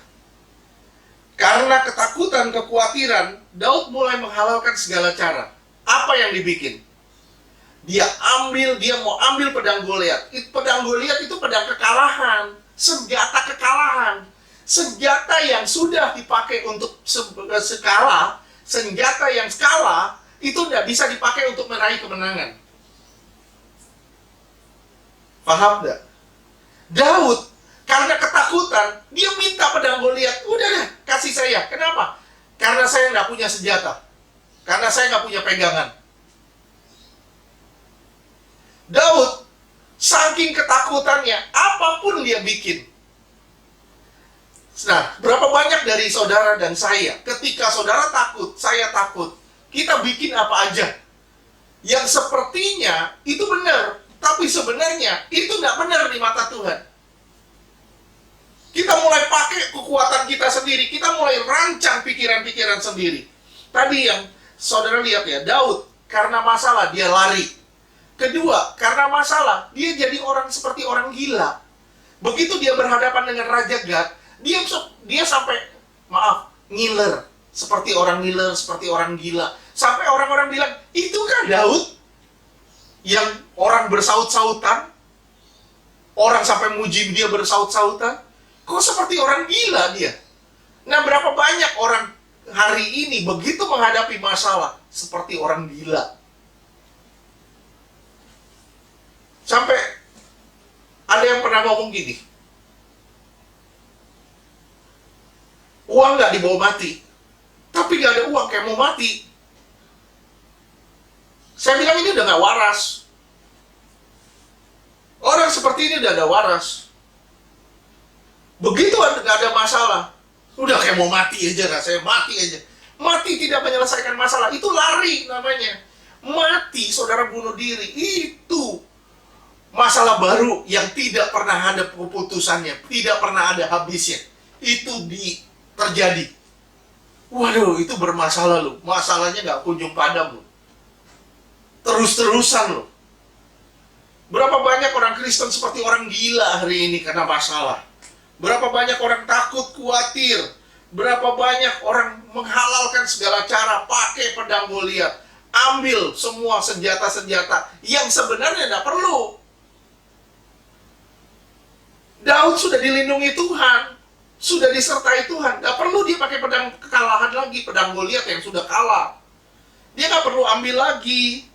Karena ketakutan, kekhawatiran, Daud mulai menghalalkan segala cara. Apa yang dibikin? Dia mau ambil pedang Goliat. Pedang Goliat itu pedang kekalahan, senjata kekalahan. Senjata yang sudah dipakai untuk skala, senjata yang skala, itu tidak bisa dipakai untuk meraih kemenangan. Paham nggak? Daud, karena ketakutan, dia minta pedang Goliat. Udah deh, kasih saya. Kenapa? Karena saya nggak punya senjata. Karena saya nggak punya pegangan. Daud, saking ketakutannya, apapun dia bikin. Nah, berapa banyak dari saudara dan saya, ketika saudara takut, saya takut, kita bikin apa aja yang sepertinya itu benar, tapi sebenarnya itu nggak benar di mata Tuhan. Kita mulai pakai kekuatan kita sendiri, kita mulai rancang pikiran-pikiran sendiri. Tadi yang saudara lihat ya, Daud karena masalah dia lari. Kedua, karena masalah dia jadi orang seperti orang gila. Begitu dia berhadapan dengan Raja Gad, dia sampai ngiler, seperti orang ngiler, seperti orang gila. Sampai orang-orang bilang, itu kan Daud yang orang bersaut-sautan, orang sampai muji dia bersaut-sautan. Kok seperti orang gila dia? Nah, berapa banyak orang hari ini begitu menghadapi masalah seperti orang gila. Sampai ada yang pernah ngomong gini, uang nggak dibawa mati, tapi nggak ada uang kayak mau mati. Saya bilang ini udah nggak waras. Orang seperti ini udah ada waras. Begitu nggak ada masalah, udah kayak mau mati aja, rasanya mati aja. Mati tidak menyelesaikan masalah, itu lari namanya. Mati, saudara bunuh diri, itu masalah baru yang tidak pernah ada keputusannya, tidak pernah ada habisnya. Itu terjadi. Waduh, itu bermasalah loh. Masalahnya nggak kunjung padam loh. Terus-terusan loh. Berapa banyak orang Kristen seperti orang gila hari ini karena masalah. Berapa banyak orang takut, khawatir. Berapa banyak orang menghalalkan segala cara, pakai pedang Goliat. Ambil semua senjata-senjata yang sebenarnya tidak perlu. Daud sudah dilindungi Tuhan, sudah disertai Tuhan. Gak perlu dia pakai pedang kekalahan lagi, pedang Goliat yang sudah kalah. Dia gak perlu ambil lagi.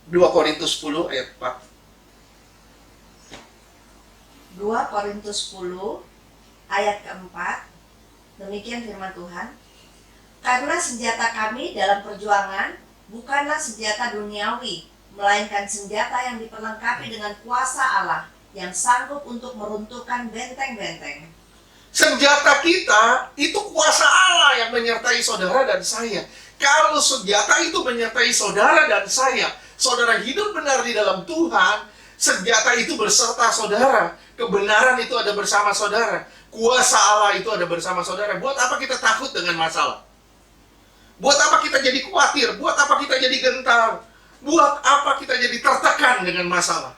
2 Korintus 10 ayat 4. 2 Korintus 10 ayat keempat. Demikian firman Tuhan. Karena senjata kami dalam perjuangan bukanlah senjata duniawi, melainkan senjata yang diperlengkapi dengan kuasa Allah yang sanggup untuk meruntuhkan benteng-benteng. Senjata kita itu kuasa Allah yang menyertai saudara dan saya. Kalau senjata itu menyertai saudara dan saya, saudara hidup benar di dalam Tuhan, senjata itu berserta saudara. Kebenaran itu ada bersama saudara. Kuasa Allah itu ada bersama saudara. Buat apa kita takut dengan masalah? Buat apa kita jadi khawatir? Buat apa kita jadi gentar? Buat apa kita jadi tertekan dengan masalah?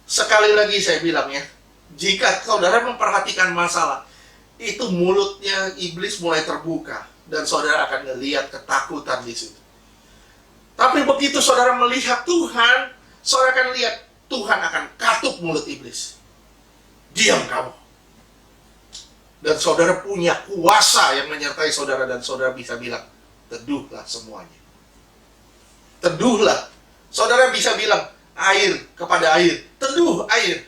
Sekali lagi saya bilang ya, jika saudara memperhatikan masalah, itu mulutnya iblis mulai terbuka. Dan saudara akan melihat ketakutan di situ. Tapi begitu saudara melihat Tuhan, saudara akan lihat Tuhan akan katup mulut iblis. Diam kamu. Dan saudara punya kuasa yang menyertai saudara, dan saudara bisa bilang, teduhlah semuanya. Teduhlah. Saudara bisa bilang, air kepada air, teduh air,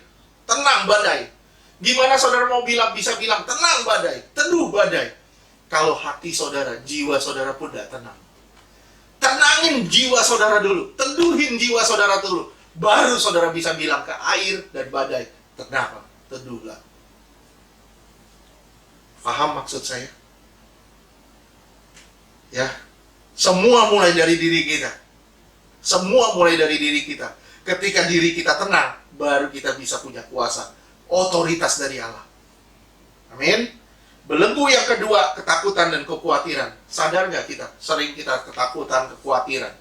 tenang badai. Gimana saudara mau bisa bilang, tenang badai, teduh badai, kalau hati saudara, jiwa saudara pun tidak tenang. Tenangin jiwa saudara dulu, teduhin jiwa saudara dulu, baru saudara bisa bilang ke air dan badai, tenang, teduhlah. Paham maksud saya? Ya, semua mulai dari diri kita. Semua mulai dari diri kita. Ketika diri kita tenang, baru kita bisa punya kuasa, otoritas dari Allah. Amin. Belenggu yang kedua, ketakutan dan kekhawatiran. Sadar nggak kita? Sering kita ketakutan, kekhawatiran.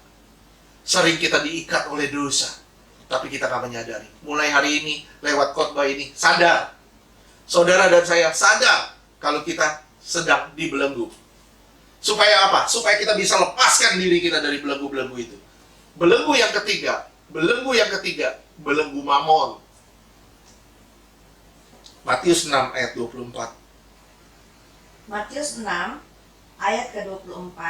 Sering kita diikat oleh dosa, tapi kita nggak menyadari. Mulai hari ini, lewat khotbah ini, sadar. Saudara dan saya sadar kalau kita sedang dibelenggu. Supaya apa? Supaya kita bisa lepaskan diri kita dari belenggu-belenggu itu. Belenggu yang ketiga, belenggu mamon. Matius 6 ayat 24. Matius 6 ayat ke-24.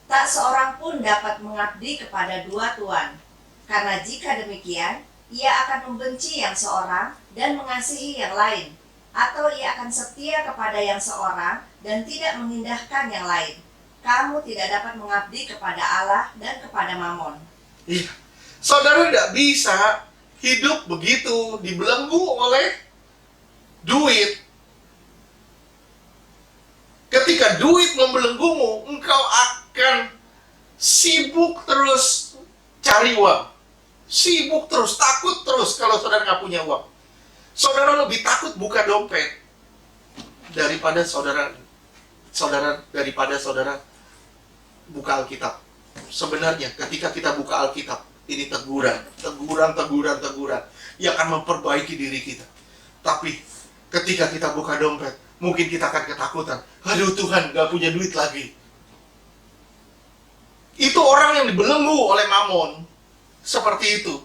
Tak seorang pun dapat mengabdi kepada dua tuan, karena jika demikian, ia akan membenci yang seorang dan mengasihi yang lain, atau ia akan setia kepada yang seorang dan tidak mengindahkan yang lain. Kamu tidak dapat mengabdi kepada Allah dan kepada Mamon. Iya, saudara tidak bisa hidup begitu, dibelenggu oleh duit. Ketika duit membelenggumu, engkau akan sibuk terus cari uang. Sibuk terus, takut terus kalau saudara nggak punya uang. Saudara lebih takut buka dompet daripada saudara buka Alkitab. Sebenarnya ketika kita buka Alkitab, ini teguran yang akan memperbaiki diri kita. Tapi ketika kita buka dompet, mungkin kita akan ketakutan. Aduh Tuhan, gak punya duit lagi. Itu orang yang dibelenggu oleh mamon. Seperti itu.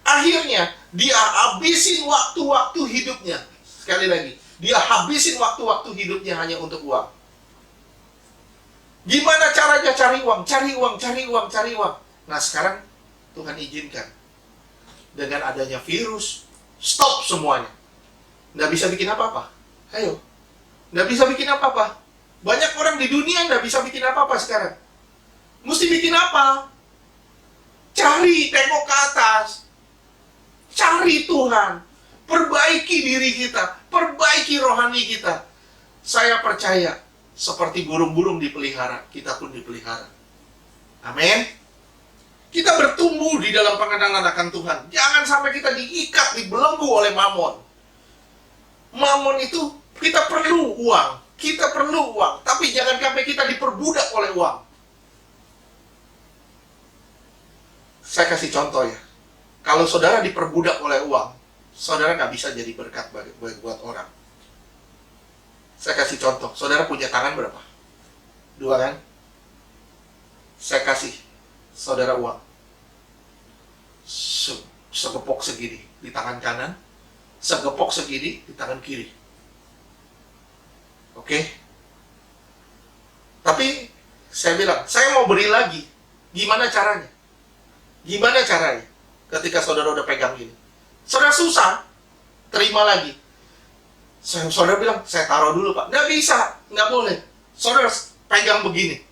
Akhirnya, dia habisin waktu-waktu hidupnya. Sekali lagi, dia habisin waktu-waktu hidupnya hanya untuk uang. Gimana caranya cari uang? Cari uang. Nah sekarang, Tuhan izinkan. Dengan adanya virus, stop semuanya. Nggak bisa bikin apa-apa. Ayo. Nggak bisa bikin apa-apa. Banyak orang di dunia nggak bisa bikin apa-apa sekarang. Mesti bikin apa? Cari, tengok ke atas. Cari Tuhan. Perbaiki diri kita. Perbaiki rohani kita. Saya percaya, seperti burung-burung dipelihara, kita pun dipelihara. Amin. Kita bertumbuh di dalam pengenalan akan Tuhan. Jangan sampai kita diikat, dibelenggu oleh mamon. Mamon itu, kita perlu uang. Tapi jangan sampai kita diperbudak oleh uang. Saya kasih contoh ya. Kalau saudara diperbudak oleh uang, saudara nggak bisa jadi berkat buat orang. Saya kasih contoh. Saudara punya tangan berapa? 2 kan? Saya kasih saudara uang. Segepok segini di tangan kanan, segepok segini di tangan kiri. Oke? Tapi saya bilang, saya mau beri lagi. Gimana caranya? Ketika saudara udah pegang ini, saudara susah terima lagi. Saudara bilang, saya taruh dulu Pak. Nggak bisa, nggak boleh. Saudara pegang begini,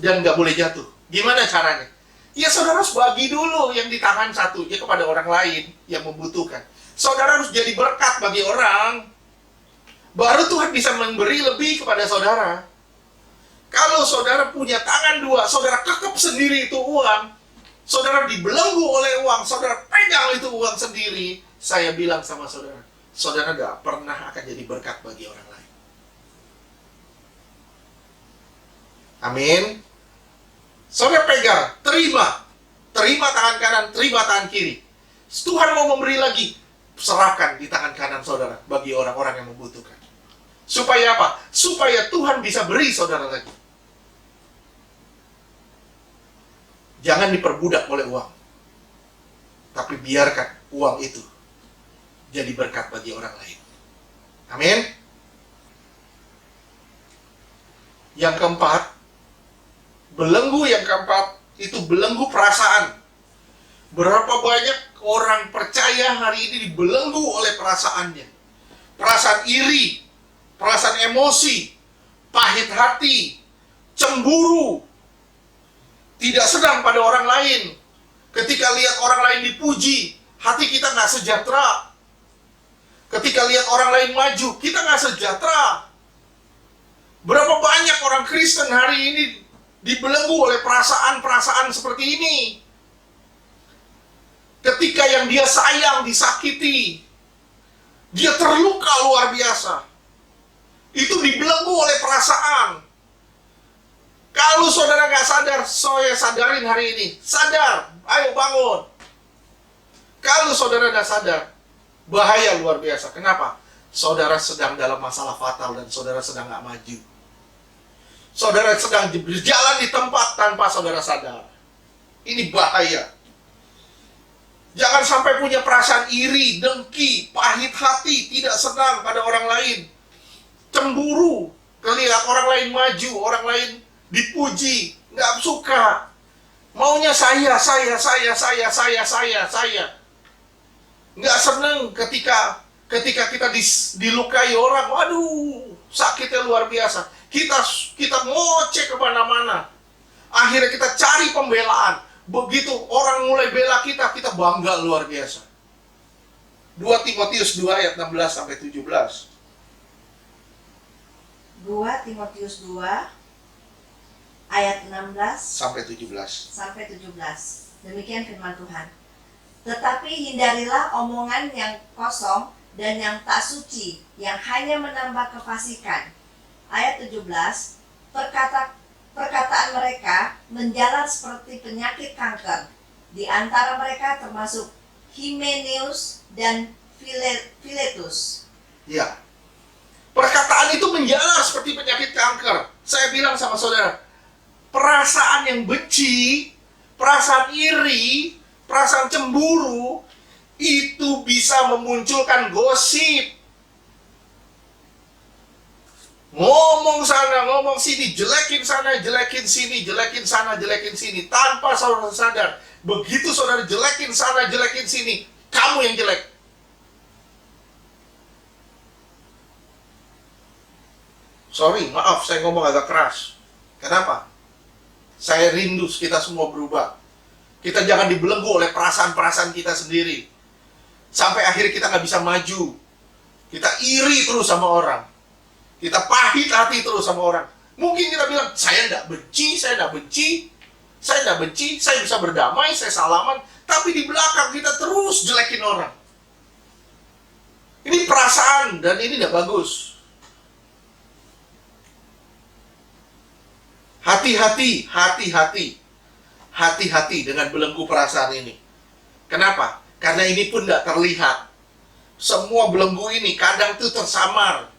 dan nggak boleh jatuh. Gimana caranya? Ya saudara harus bagi dulu yang di tangan satunya kepada orang lain yang membutuhkan. Saudara harus jadi berkat bagi orang. Baru Tuhan bisa memberi lebih kepada saudara. Kalau saudara punya tangan 2, saudara kekep sendiri itu uang, saudara dibelenggu oleh uang, saudara pegang itu uang sendiri, saya bilang sama saudara, saudara gak pernah akan jadi berkat bagi orang lain. Amin. Saudara pegang, terima tangan kanan, terima tangan kiri. Tuhan mau memberi lagi, serahkan di tangan kanan saudara bagi orang-orang yang membutuhkan. Supaya apa? Supaya Tuhan bisa beri saudara lagi. Jangan diperbudak oleh uang. Tapi biarkan uang itu jadi berkat bagi orang lain. Amin. Yang keempat, belenggu yang keempat itu belenggu perasaan. Berapa banyak orang percaya hari ini dibelenggu oleh perasaannya. Perasaan iri, perasaan emosi, pahit hati, cemburu, tidak senang pada orang lain. Ketika lihat orang lain dipuji, hati kita nggak sejahtera. Ketika lihat orang lain maju, kita nggak sejahtera. Berapa banyak orang Kristen hari ini dibelenggu oleh perasaan-perasaan seperti ini. Ketika yang dia sayang disakiti, dia terluka luar biasa, itu dibelenggu oleh perasaan. Kalau saudara nggak sadar, saya sadarin hari ini. Sadar, ayo bangun. Kalau saudara nggak sadar, bahaya luar biasa. Kenapa? Saudara sedang dalam masalah fatal dan saudara sedang nggak maju. Saudara sedang berjalan di tempat tanpa saudara sadar. Ini bahaya. Jangan sampai punya perasaan iri, dengki, pahit hati, tidak senang pada orang lain. Cemburu, kelihat orang lain maju, orang lain dipuji, nggak suka. Maunya saya. Nggak senang ketika kita dilukai orang. Waduh, sakitnya luar biasa. Kita ngoceh kemana-mana. Akhirnya kita cari pembelaan. Begitu orang mulai bela kita bangga luar biasa. 2 Timotius 2 ayat 16 sampai 17. 2 Timotius 2 ayat 16 Sampai 17. sampai 17. Demikian firman Tuhan. Tetapi hindarilah omongan yang kosong dan yang tak suci, yang hanya menambah kefasikan. Ayat 17, perkataan mereka menjalar seperti penyakit kanker. Di antara mereka termasuk Hymenaeus dan Philetus. Ya. Perkataan itu menjalar seperti penyakit kanker. Saya bilang sama saudara, perasaan yang benci, perasaan iri, perasaan cemburu, itu bisa memunculkan gosip. Ngomong sana, ngomong sini, jelekin sana, jelekin sini, jelekin sana, jelekin sini, tanpa saudara sadar. Begitu saudara jelekin sana, jelekin sini, kamu yang jelek. Sorry, maaf saya ngomong agak keras. Kenapa? Saya rindu kita semua berubah. Kita jangan dibelenggu oleh perasaan-perasaan kita sendiri. Sampai akhirnya kita nggak bisa maju. Kita iri terus sama orang. Kita pahit hati terus sama orang. Mungkin kita bilang, saya tidak benci, saya bisa berdamai, saya salaman. Tapi di belakang kita terus jelekin orang. Ini perasaan dan ini tidak bagus. Hati-hati dengan belenggu perasaan ini. Kenapa? Karena ini pun tidak terlihat. Semua belenggu ini kadang tuh tersamar.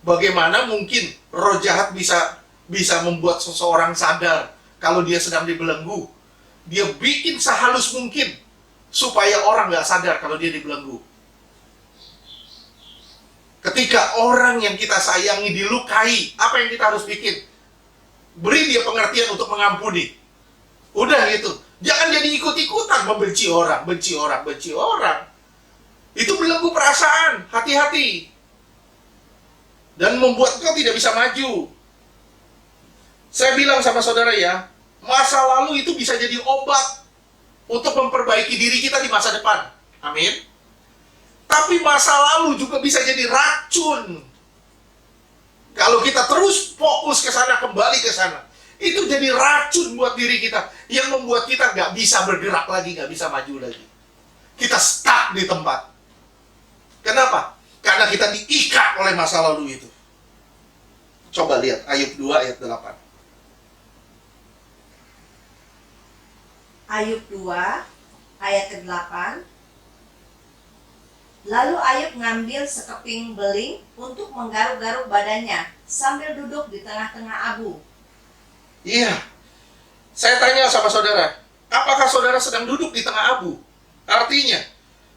Bagaimana mungkin roh jahat bisa membuat seseorang sadar kalau dia sedang dibelenggu? Dia bikin sehalus mungkin supaya orang nggak sadar kalau dia dibelenggu. Ketika orang yang kita sayangi dilukai, apa yang kita harus bikin? Beri dia pengertian untuk mengampuni. Udah gitu. Jangan jadi ikut-ikutan membenci orang, benci orang. Itu belenggu perasaan, hati-hati. Dan membuat kau tidak bisa maju. Saya bilang sama saudara ya, masa lalu itu bisa jadi obat untuk memperbaiki diri kita di masa depan. Amin. Tapi masa lalu juga bisa jadi racun. Kalau kita terus fokus ke sana, kembali ke sana, itu jadi racun buat diri kita, yang membuat kita nggak bisa bergerak lagi, nggak bisa maju lagi. Kita stuck di tempat. Kenapa? Karena kita diikat oleh masa lalu itu. Coba lihat Ayub 2 ayat 8. Ayub 2 ayat ke-8. Lalu Ayub ngambil sekeping beling untuk menggaruk-garuk badannya sambil duduk di tengah-tengah abu. Iya. Saya tanya sama saudara, apakah saudara sedang duduk di tengah abu? Artinya,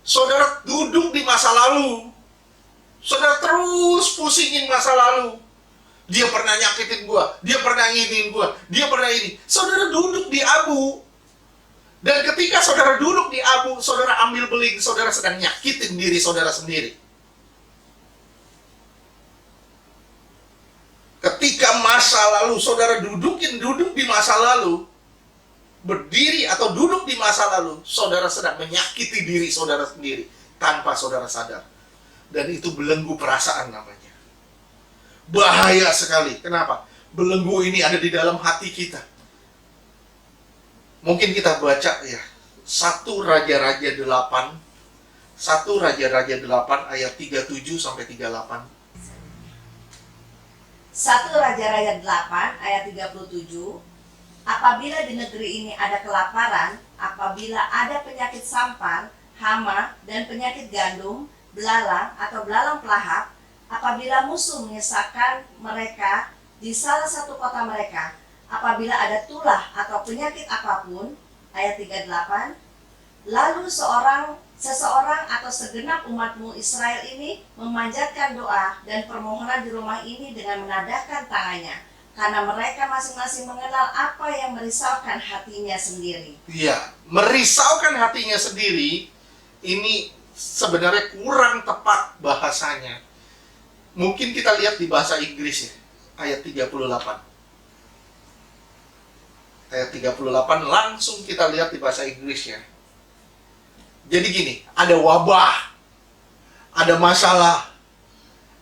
saudara duduk di masa lalu. Saudara terus pusingin masa lalu. Dia pernah nyakitin gua, dia pernah nginin gua, dia pernah ini. Saudara duduk di abu. Dan ketika saudara duduk di abu, saudara ambil beling, saudara sedang nyakitin diri saudara sendiri. Ketika masa lalu saudara duduk di masa lalu, berdiri atau duduk di masa lalu, saudara sedang menyakiti diri saudara sendiri tanpa saudara sadar. Dan itu belenggu perasaan namanya. Bahaya sekali. Kenapa? Belenggu ini ada di dalam hati kita. Mungkin kita baca ya, 1 Raja-Raja 8 ayat 37 sampai 38. 1 Raja-Raja 8 ayat 37. Apabila di negeri ini ada kelaparan, apabila ada penyakit sampar, hama, dan penyakit gandum, belalang atau belalang pelahap, apabila musuh menyesakan mereka di salah satu kota mereka, apabila ada tulah atau penyakit apapun, ayat 38, lalu seseorang atau segenap umatmu Israel ini memanjatkan doa dan permohonan di rumah ini dengan menadahkan tangannya, karena mereka masing-masing mengenal apa yang merisaukan hatinya sendiri. Iya, merisaukan hatinya sendiri ini sebenarnya kurang tepat bahasanya. Mungkin kita lihat di bahasa Inggris ya, ayat 38. Ayat 38 langsung kita lihat di bahasa Inggrisnya. Jadi gini, ada wabah, ada masalah.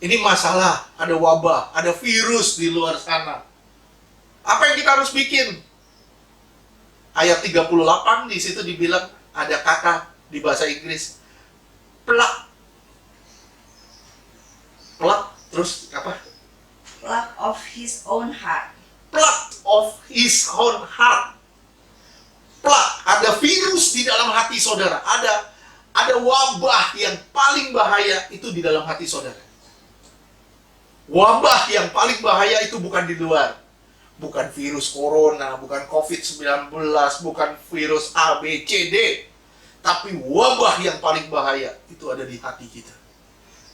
Ini masalah, ada wabah, ada virus di luar sana. Apa yang kita harus bikin? Ayat 38 di situ dibilang ada kata di bahasa Inggris, plug. Plug, terus apa? Plug of his own heart. Plug of his own heart. Plug, ada virus di dalam hati saudara. Ada wabah yang paling bahaya itu di dalam hati saudara. Wabah yang paling bahaya itu bukan di luar. Bukan virus corona, bukan COVID-19, bukan virus A, B, C, D. Tapi wabah yang paling bahaya itu ada di hati kita.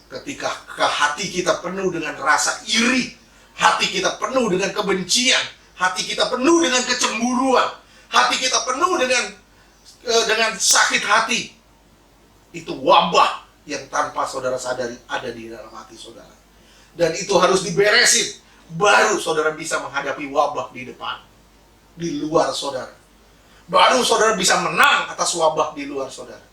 Ketika hati kita penuh dengan rasa iri, hati kita penuh dengan kebencian, hati kita penuh dengan kecemburuan, hati kita penuh dengan sakit hati. Itu wabah yang tanpa saudara sadari ada di dalam hati saudara. Dan itu harus diberesin. Baru saudara bisa menghadapi wabah di depan, di luar saudara. Baru saudara bisa menang atas wabah di luar saudara.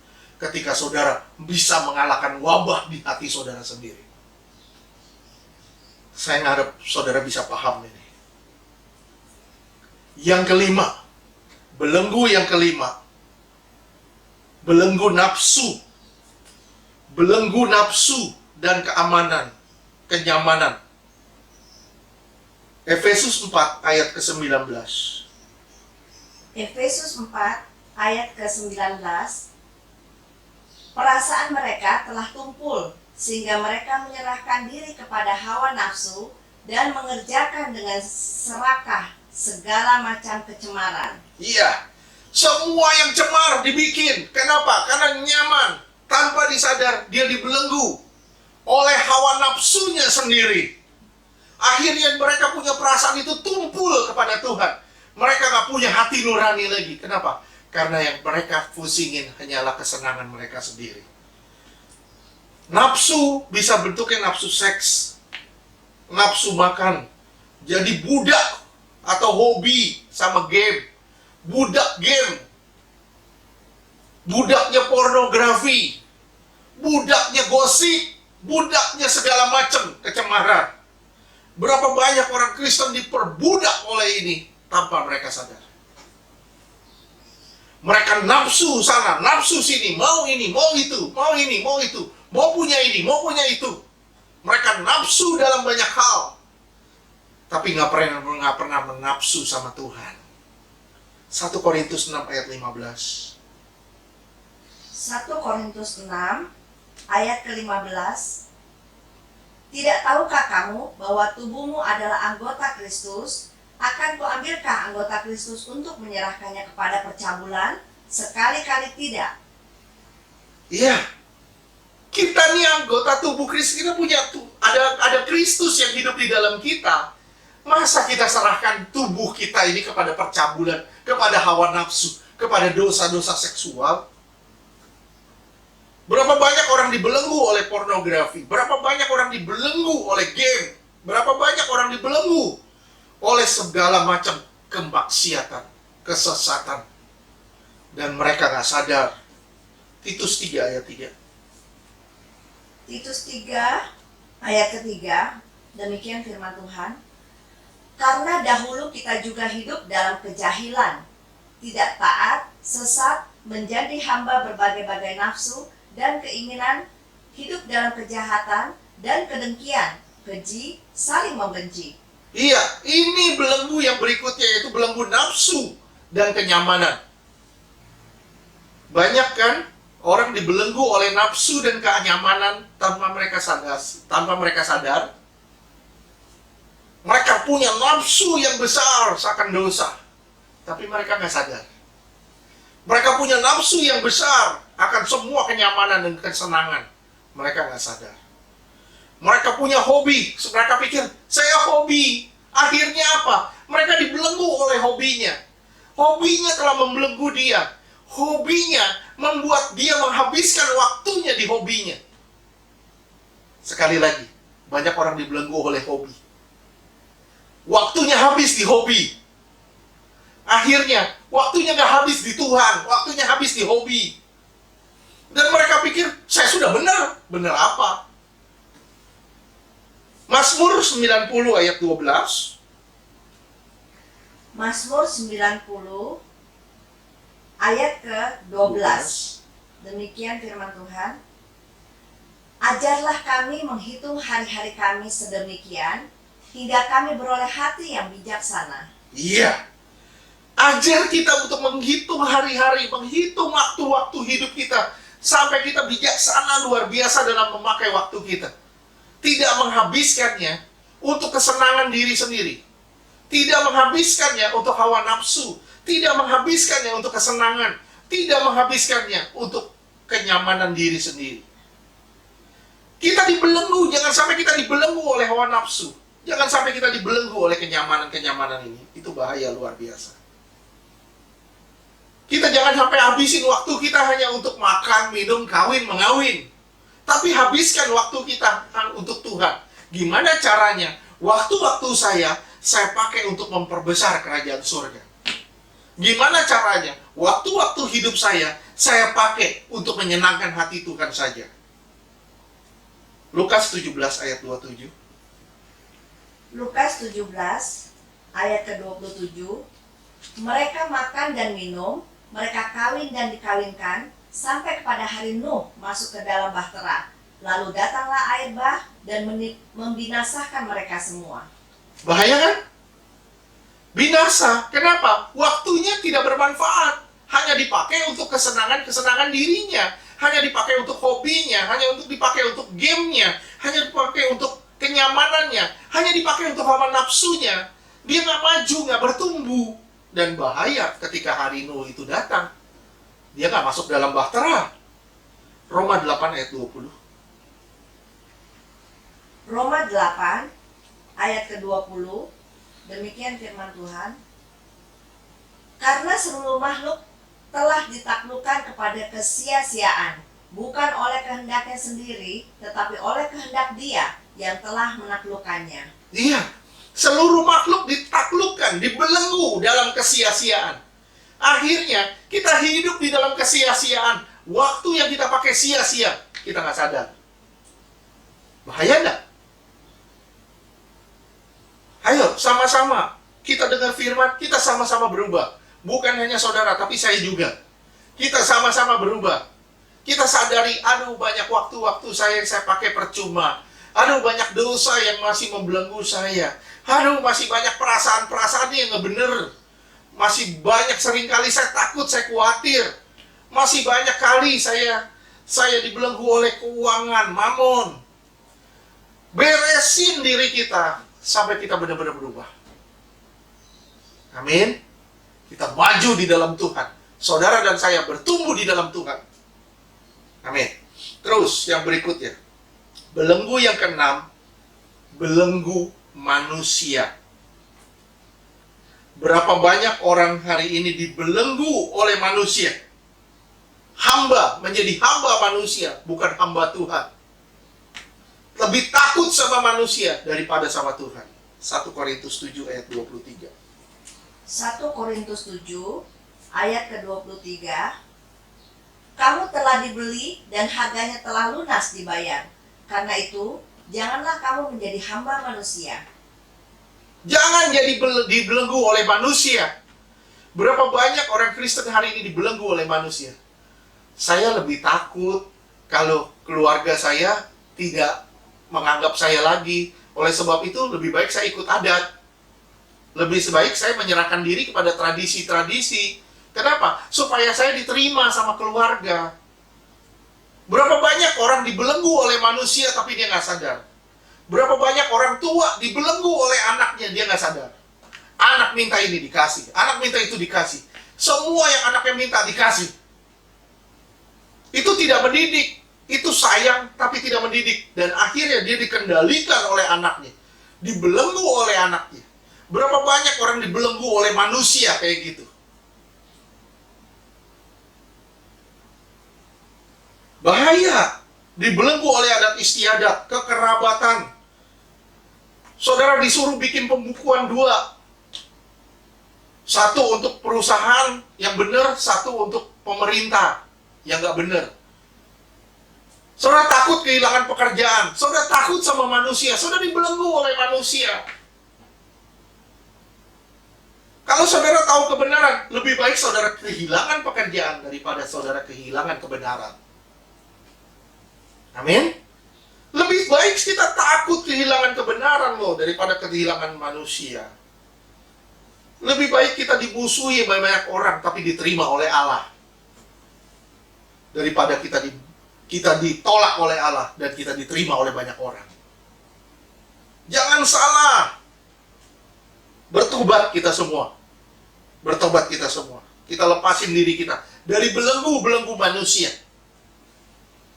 Ketika saudara bisa mengalahkan wabah di hati saudara sendiri. Saya harap saudara bisa paham ini. Yang kelima, belenggu yang kelima, belenggu nafsu. Belenggu nafsu dan keamanan, kenyamanan. Efesus 4 ayat ke-19. Efesus 4 ayat ke-19. Perasaan mereka telah tumpul sehingga mereka menyerahkan diri kepada hawa nafsu dan mengerjakan dengan serakah segala macam kecemaran. Iya, semua yang cemar dibikin. Kenapa? Karena nyaman. Tanpa disadar dia dibelenggu oleh hawa nafsunya sendiri. Akhirnya mereka punya perasaan itu tumpul kepada Tuhan. Mereka gak punya hati nurani lagi. Kenapa? Karena yang mereka pusingin hanyalah kesenangan mereka sendiri. Nafsu bisa bentuknya nafsu seks, nafsu makan, jadi budak atau hobi sama game, budak game, budaknya pornografi, budaknya gosip, budaknya segala macam kecemaran. Berapa banyak orang Kristen diperbudak oleh ini tanpa mereka sadar. Mereka nafsu sana, nafsu sini, mau ini, mau itu, mau ini, mau itu, mau punya ini, mau punya itu. Mereka nafsu dalam banyak hal, tapi nggak pernah menafsu sama Tuhan. 1 Korintus 6 ayat 15. 1 Korintus 6 ayat ke-15. Tidak tahukah kamu bahwa tubuhmu adalah anggota Kristus? Akan kuambilkah anggota Kristus untuk menyerahkannya kepada percabulan? Sekali-kali tidak. Iya, kita nih anggota tubuh Kristus, kita punya ada Kristus yang hidup di dalam kita. Masa kita serahkan tubuh kita ini kepada percabulan, kepada hawa nafsu, kepada dosa-dosa seksual? Berapa banyak orang dibelenggu oleh pornografi? Berapa banyak orang dibelenggu oleh game? Berapa banyak orang dibelenggu oleh segala macam kemaksiatan, kesesatan? Dan mereka gak sadar. Titus 3 ayat 3. Titus 3 ayat ke-3. Demikian firman Tuhan. Karena dahulu kita juga hidup dalam kejahilan, tidak taat, sesat, menjadi hamba berbagai-bagai nafsu dan keinginan, hidup dalam kejahatan dan kedengkian, keji, saling membenci. Iya, ini belenggu yang berikutnya, yaitu belenggu nafsu dan kenyamanan. Banyak kan orang dibelenggu oleh nafsu dan kenyamanan tanpa mereka sadar. Mereka Mereka punya nafsu yang besar seakan dosa, tapi mereka nggak sadar. Mereka punya nafsu yang besar akan semua kenyamanan dan kesenangan. Mereka nggak sadar. Mereka punya hobi. Mereka pikir, saya hobi. Akhirnya apa? Mereka dibelenggu oleh hobinya. Hobinya telah membelenggu dia. Hobinya membuat dia menghabiskan waktunya di hobinya. Sekali lagi, banyak orang dibelenggu oleh hobi. Waktunya habis di hobi. Akhirnya, waktunya nggak habis di Tuhan, waktunya habis di hobi. Dan mereka pikir, saya sudah benar. Benar apa? Mazmur 90 ayat 12. Mazmur 90 ayat ke-12. Demikian firman Tuhan. Ajarlah kami menghitung hari-hari kami sedemikian, hingga kami beroleh hati yang bijaksana. Iya. Ajar kita untuk menghitung hari-hari, menghitung waktu-waktu hidup kita, sampai kita bijaksana luar biasa dalam memakai waktu kita. Tidak menghabiskannya untuk kesenangan diri sendiri. Tidak menghabiskannya untuk hawa nafsu. Tidak menghabiskannya untuk kesenangan. Tidak menghabiskannya untuk kenyamanan diri sendiri. Kita dibelenggu, jangan sampai kita dibelenggu oleh hawa nafsu. Jangan sampai kita dibelenggu oleh kenyamanan-kenyamanan ini. Itu bahaya luar biasa. Kita jangan sampai habisin waktu kita hanya untuk makan, minum, kawin, mengawin. Tapi habiskan waktu kita untuk Tuhan. Gimana caranya? Waktu-waktu saya pakai untuk memperbesar kerajaan surga. Gimana caranya? Waktu-waktu hidup saya pakai untuk menyenangkan hati Tuhan saja. Lukas 17 ayat 27. Lukas 17 ayat ke-27. Mereka makan dan minum, mereka kawin dan dikawinkan, sampai kepada hari Nuh masuk ke dalam bahtera. Lalu datanglah air bah dan membinasakan mereka semua. Bahaya kan? Binasa. Kenapa? Waktunya tidak bermanfaat. Hanya dipakai untuk kesenangan-kesenangan dirinya. Hanya dipakai untuk hobinya. Hanya untuk dipakai untuk gamenya. Hanya dipakai untuk kenyamanannya. Hanya dipakai untuk hawa nafsunya. Dia nggak maju, nggak bertumbuh. Dan bahaya ketika hari Nuh itu datang. Dia nggak masuk dalam bahtera. Roma 8 ayat 20. Roma 8 ayat ke-20. Demikian firman Tuhan. Karena seluruh makhluk telah ditaklukkan kepada kesia-siaan, bukan oleh kehendaknya sendiri, tetapi oleh kehendak Dia yang telah menaklukkannya. Iya, seluruh makhluk ditaklukkan, dibelenggu dalam kesia-siaan. Akhirnya, kita hidup di dalam kesia-siaan. Waktu yang kita pakai sia-sia, kita nggak sadar. Bahaya nggak? Ayo, sama-sama. Kita dengar firman, kita sama-sama berubah. Bukan hanya saudara, tapi saya juga. Kita sama-sama berubah. Kita sadari, aduh banyak waktu-waktu saya yang saya pakai percuma. Aduh banyak dosa yang masih membelenggu saya. Aduh masih banyak perasaan-perasaan yang nggak bener. Masih banyak seringkali saya takut, saya khawatir. Masih banyak kali saya dibelenggu oleh keuangan, mamon. Beresin diri kita sampai kita benar-benar berubah. Amin. Kita maju di dalam Tuhan. Saudara dan saya bertumbuh di dalam Tuhan. Amin. Terus yang berikutnya. Belenggu yang keenam. Belenggu manusia. Berapa banyak orang hari ini dibelenggu oleh manusia. Hamba, menjadi hamba manusia, bukan hamba Tuhan. Lebih takut sama manusia daripada sama Tuhan. 1 Korintus 7 ayat 23. 1 Korintus 7 ayat ke-23. Kamu telah dibeli dan harganya telah lunas dibayar. Karena itu, janganlah kamu menjadi hamba manusia. Jangan jadi dibelenggu oleh manusia. Berapa banyak orang Kristen hari ini dibelenggu oleh manusia. Saya lebih takut kalau keluarga saya tidak menganggap saya lagi. Oleh sebab itu, lebih baik saya ikut adat. Lebih sebaik saya menyerahkan diri kepada tradisi-tradisi. Kenapa? Supaya saya diterima sama keluarga. Berapa banyak orang dibelenggu oleh manusia tapi dia nggak sadar. Berapa banyak orang tua dibelenggu oleh anaknya, dia nggak sadar. Anak minta ini dikasih, anak minta itu dikasih. Semua yang anaknya minta dikasih. Itu tidak mendidik. Itu sayang tapi tidak mendidik. Dan akhirnya dia dikendalikan oleh anaknya. Dibelenggu oleh anaknya. Berapa banyak orang dibelenggu oleh manusia kayak gitu. Bahaya. Dibelenggu oleh adat istiadat, kekerabatan. Saudara disuruh bikin pembukuan 2. Satu untuk perusahaan yang benar, satu untuk pemerintah yang nggak benar. Saudara takut kehilangan pekerjaan, saudara takut sama manusia, saudara dibelenggu oleh manusia. Kalau saudara tahu kebenaran, lebih baik saudara kehilangan pekerjaan daripada saudara kehilangan kebenaran. Amin. Lebih baik kita takut kehilangan kebenaran loh daripada kehilangan manusia. Lebih baik kita dimusuhi oleh banyak orang tapi diterima oleh Allah daripada kita ditolak oleh Allah dan kita diterima oleh banyak orang. Jangan salah. Bertobat kita semua. Bertobat kita semua. Kita lepasin diri kita dari belenggu-belenggu manusia.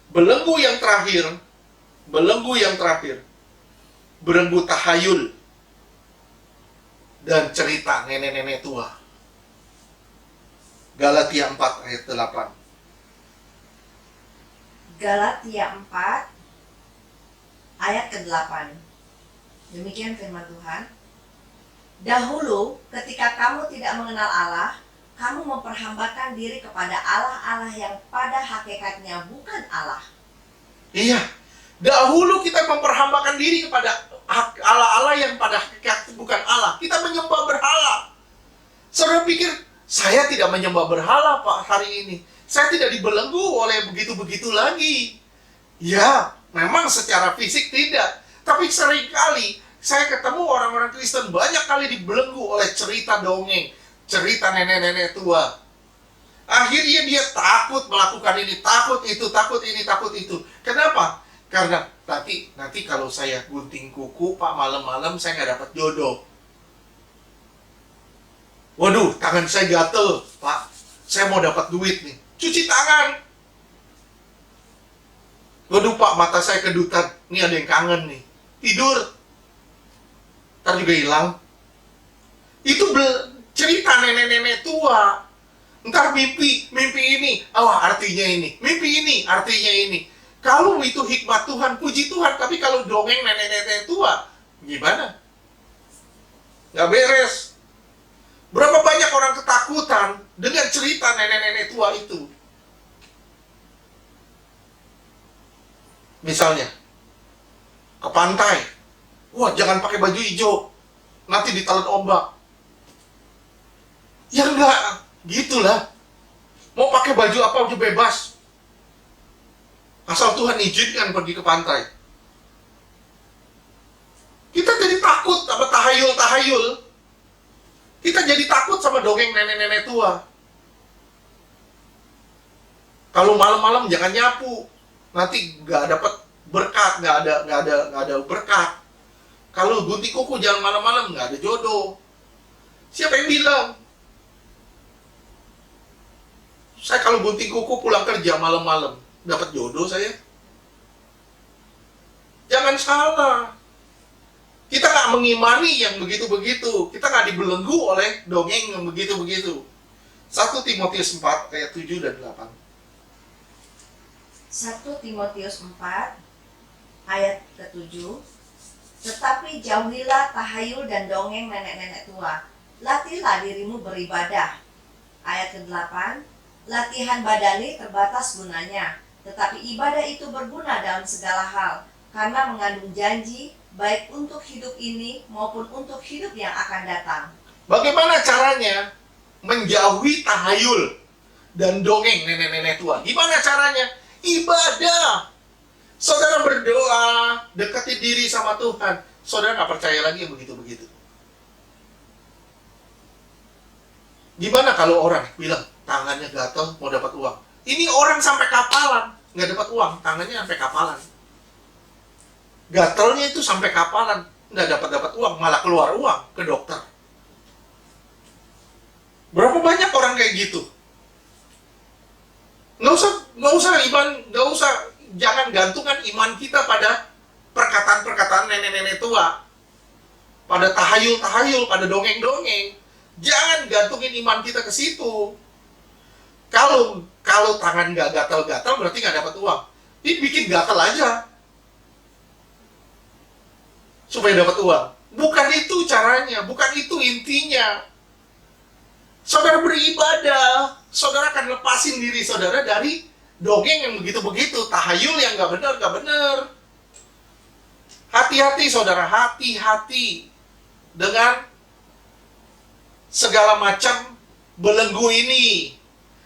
Belenggu yang terakhir, belenggu tahayul dan cerita nenek-nenek tua. Galatia 4 ayat 8. Galatia 4 ayat ke-8. Demikian firman Tuhan. Dahulu ketika kamu tidak mengenal Allah, kamu memperhambakan diri kepada Allah-Allah yang pada hakikatnya bukan Allah. Iya, dahulu kita memperhambakan diri kepada Allah-Allah yang pada hakikat bukan Allah. Kita menyembah berhala. Saudara pikir, saya tidak menyembah berhala Pak hari ini. Saya tidak dibelenggu oleh begitu-begitu lagi. Ya, memang secara fisik tidak. Tapi seringkali saya ketemu orang-orang Kristen banyak kali dibelenggu oleh cerita dongeng, cerita nenek-nenek tua. Akhirnya dia takut melakukan ini, takut itu, takut ini, takut itu. Kenapa? Karena nanti kalau saya gunting kuku, Pak, malam-malam saya nggak dapat jodoh. Waduh, tangan saya gatel, Pak. Saya mau dapat duit nih. Cuci tangan. Waduh, Pak, mata saya kedutan. Ini ada yang kangen nih. Tidur. Ntar juga hilang. Itu cerita nenek-nenek tua. Ntar mimpi ini. Oh, artinya ini. Mimpi ini, artinya ini. Kalau itu hikmat Tuhan, puji Tuhan. Tapi kalau dongeng nenek-nenek tua, gimana? Nggak beres. Berapa banyak orang ketakutan dengan cerita nenek-nenek tua itu. Misalnya, ke pantai. Wah, jangan pakai baju hijau. Nanti ditelan ombak. Ya enggak, gitulah. Mau pakai baju apa aja bebas. Asal Tuhan izinkan pergi ke pantai. Kita jadi takut sama tahayul-tahayul. Kita jadi takut sama dongeng nenek-nenek tua. Kalau malam-malam jangan nyapu. Nanti nggak dapat berkat, nggak ada berkat. Kalau gunting kuku jangan malam-malam, nggak ada jodoh. Siapa yang bilang? Saya kalau gunting kuku pulang kerja malam-malam, dapat jodoh saya. Jangan salah. Kita nggak mengimani yang begitu-begitu. Kita nggak dibelenggu oleh dongeng yang begitu-begitu. 1 Timotius 4 ayat 7 dan 8. 1 Timotius 4 ayat ke-7. Tetapi jauhilah tahayul dan dongeng nenek-nenek tua. Latihlah dirimu beribadah. Ayat ke-8. Latihan badani terbatas gunanya, tetapi ibadah itu berguna dalam segala hal, karena mengandung janji, baik untuk hidup ini maupun untuk hidup yang akan datang. Bagaimana caranya menjauhi tahayul dan dongeng nenek-nenek tua? Gimana caranya? Ibadah. Saudara berdoa, dekati diri sama Tuhan. Saudara nggak percaya lagi yang begitu-begitu. Gimana kalau orang bilang, tangannya gatel, mau dapat uang? Ini orang sampai kapalan, nggak dapat uang, tangannya sampai kapalan. Gatalnya itu sampai kapalan, nggak dapat uang, malah keluar uang ke dokter. Berapa banyak orang kayak gitu? Nggak usah, jangan gantungan iman kita pada perkataan-perkataan nenek-nenek tua, pada tahayul-tahayul, pada dongeng-dongeng. Jangan gantungin iman kita ke situ. Kalau tangan nggak gatal-gatal berarti nggak dapat uang. Ini bikin gatal aja supaya dapat uang. Bukan itu caranya, bukan itu intinya. Saudara beribadah, saudara akan lepasin diri saudara dari dongeng yang begitu-begitu, tahayul yang nggak benar. Hati-hati saudara, hati-hati dengan segala macam belenggu ini.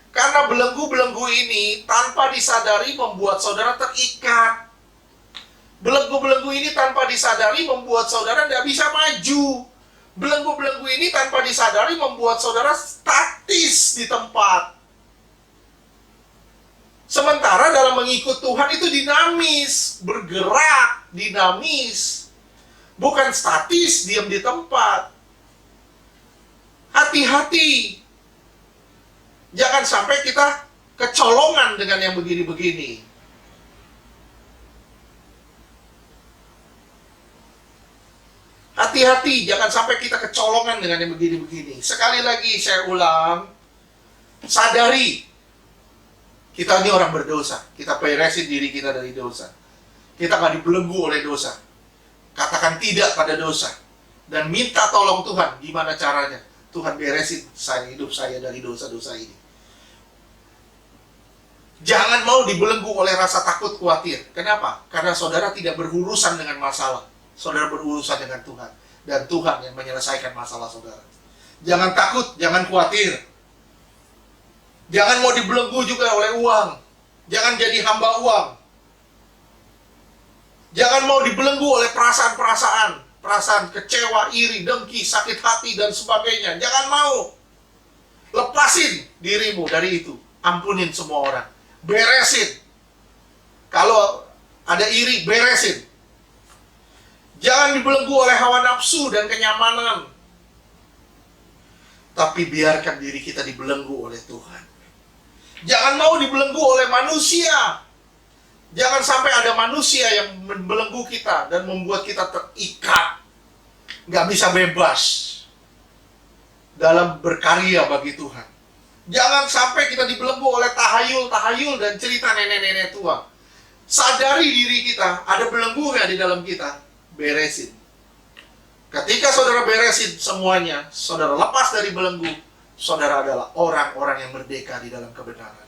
Karena belenggu-belenggu ini tanpa disadari membuat saudara terikat. Belenggu-belenggu ini tanpa disadari membuat saudara tidak bisa maju. Belenggu-belenggu ini tanpa disadari membuat saudara statis di tempat. Sementara dalam mengikut Tuhan itu dinamis, bergerak, dinamis. Bukan statis, diam di tempat. Hati-hati. Jangan sampai kita kecolongan dengan yang begini-begini. Hati-hati, jangan sampai kita kecolongan dengan yang begini-begini. Sekali lagi saya ulang, sadari, kita ini orang berdosa. Kita beresin diri kita dari dosa. Kita nggak dibelenggu oleh dosa. Katakan tidak pada dosa. Dan minta tolong Tuhan, gimana caranya? Tuhan beresin hidup saya dari dosa-dosa ini. Jangan mau dibelenggu oleh rasa takut, khawatir. Kenapa? Karena saudara tidak berurusan dengan masalah. Saudara berurusan dengan Tuhan. Dan Tuhan yang menyelesaikan masalah saudara. Jangan takut, jangan khawatir. Jangan mau dibelenggu juga oleh uang. Jangan jadi hamba uang. Jangan mau dibelenggu oleh perasaan-perasaan. Perasaan kecewa, iri, dengki, sakit hati, dan sebagainya. Jangan mau. Lepasin dirimu dari itu. Ampunin semua orang. Beresin. Kalau ada iri, beresin. Jangan dibelenggu oleh hawa nafsu dan kenyamanan. Tapi biarkan diri kita dibelenggu oleh Tuhan. Jangan mau dibelenggu oleh manusia. Jangan sampai ada manusia yang membelenggu kita dan membuat kita terikat. Gak bisa bebas dalam berkarya bagi Tuhan. Jangan sampai kita dibelenggu oleh tahayul-tahayul dan cerita nenek-nenek tua. Sadari diri kita, ada belenggu gak di dalam kita? Beresin. Ketika saudara beresin semuanya, saudara lepas dari belenggu, saudara adalah orang-orang yang merdeka di dalam kebenaran.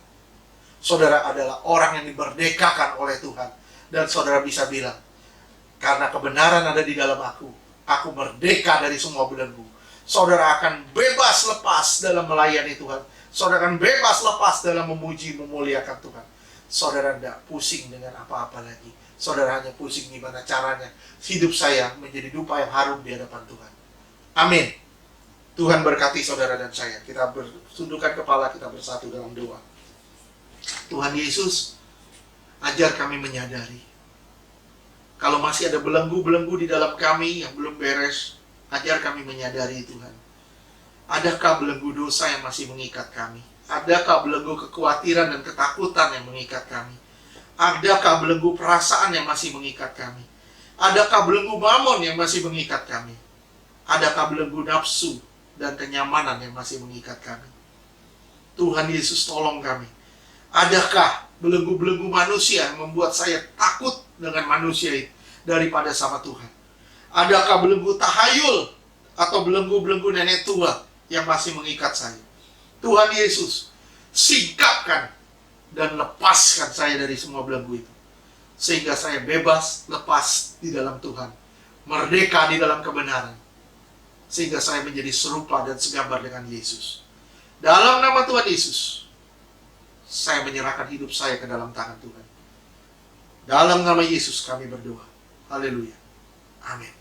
Saudara adalah orang yang dimerdekakan oleh Tuhan. Dan saudara bisa bilang, karena kebenaran ada di dalam aku merdeka dari semua belenggu. Saudara akan bebas lepas dalam melayani Tuhan. Saudara akan bebas lepas dalam memuji, memuliakan Tuhan. Saudara tidak pusing dengan apa-apa lagi. Saudara hanya pusing gimana caranya hidup saya menjadi dupa yang harum di hadapan Tuhan. Amin. Tuhan berkati saudara dan saya. Kita bersundukkan kepala, kita bersatu dalam doa. Tuhan Yesus, ajar kami menyadari. Kalau masih ada belenggu-belenggu di dalam kami yang belum beres, ajar kami menyadari Tuhan. Adakah belenggu dosa yang masih mengikat kami? Adakah belenggu kekhawatiran dan ketakutan yang mengikat kami? Adakah belenggu perasaan yang masih mengikat kami? Adakah belenggu mamon yang masih mengikat kami? Adakah belenggu nafsu dan kenyamanan yang masih mengikat kami? Tuhan Yesus, tolong kami. Adakah belenggu-belenggu manusia yang membuat saya takut dengan manusia itu daripada sama Tuhan? Adakah belenggu tahayul atau belenggu-belenggu nenek tua yang masih mengikat saya? Tuhan Yesus, singkapkan dan lepaskan saya dari semua belenggu itu. Sehingga saya bebas, lepas di dalam Tuhan. Merdeka di dalam kebenaran. Sehingga saya menjadi serupa dan segambar dengan Yesus. Dalam nama Tuhan Yesus, saya menyerahkan hidup saya ke dalam tangan Tuhan. Dalam nama Yesus kami berdoa. Haleluya. Amin.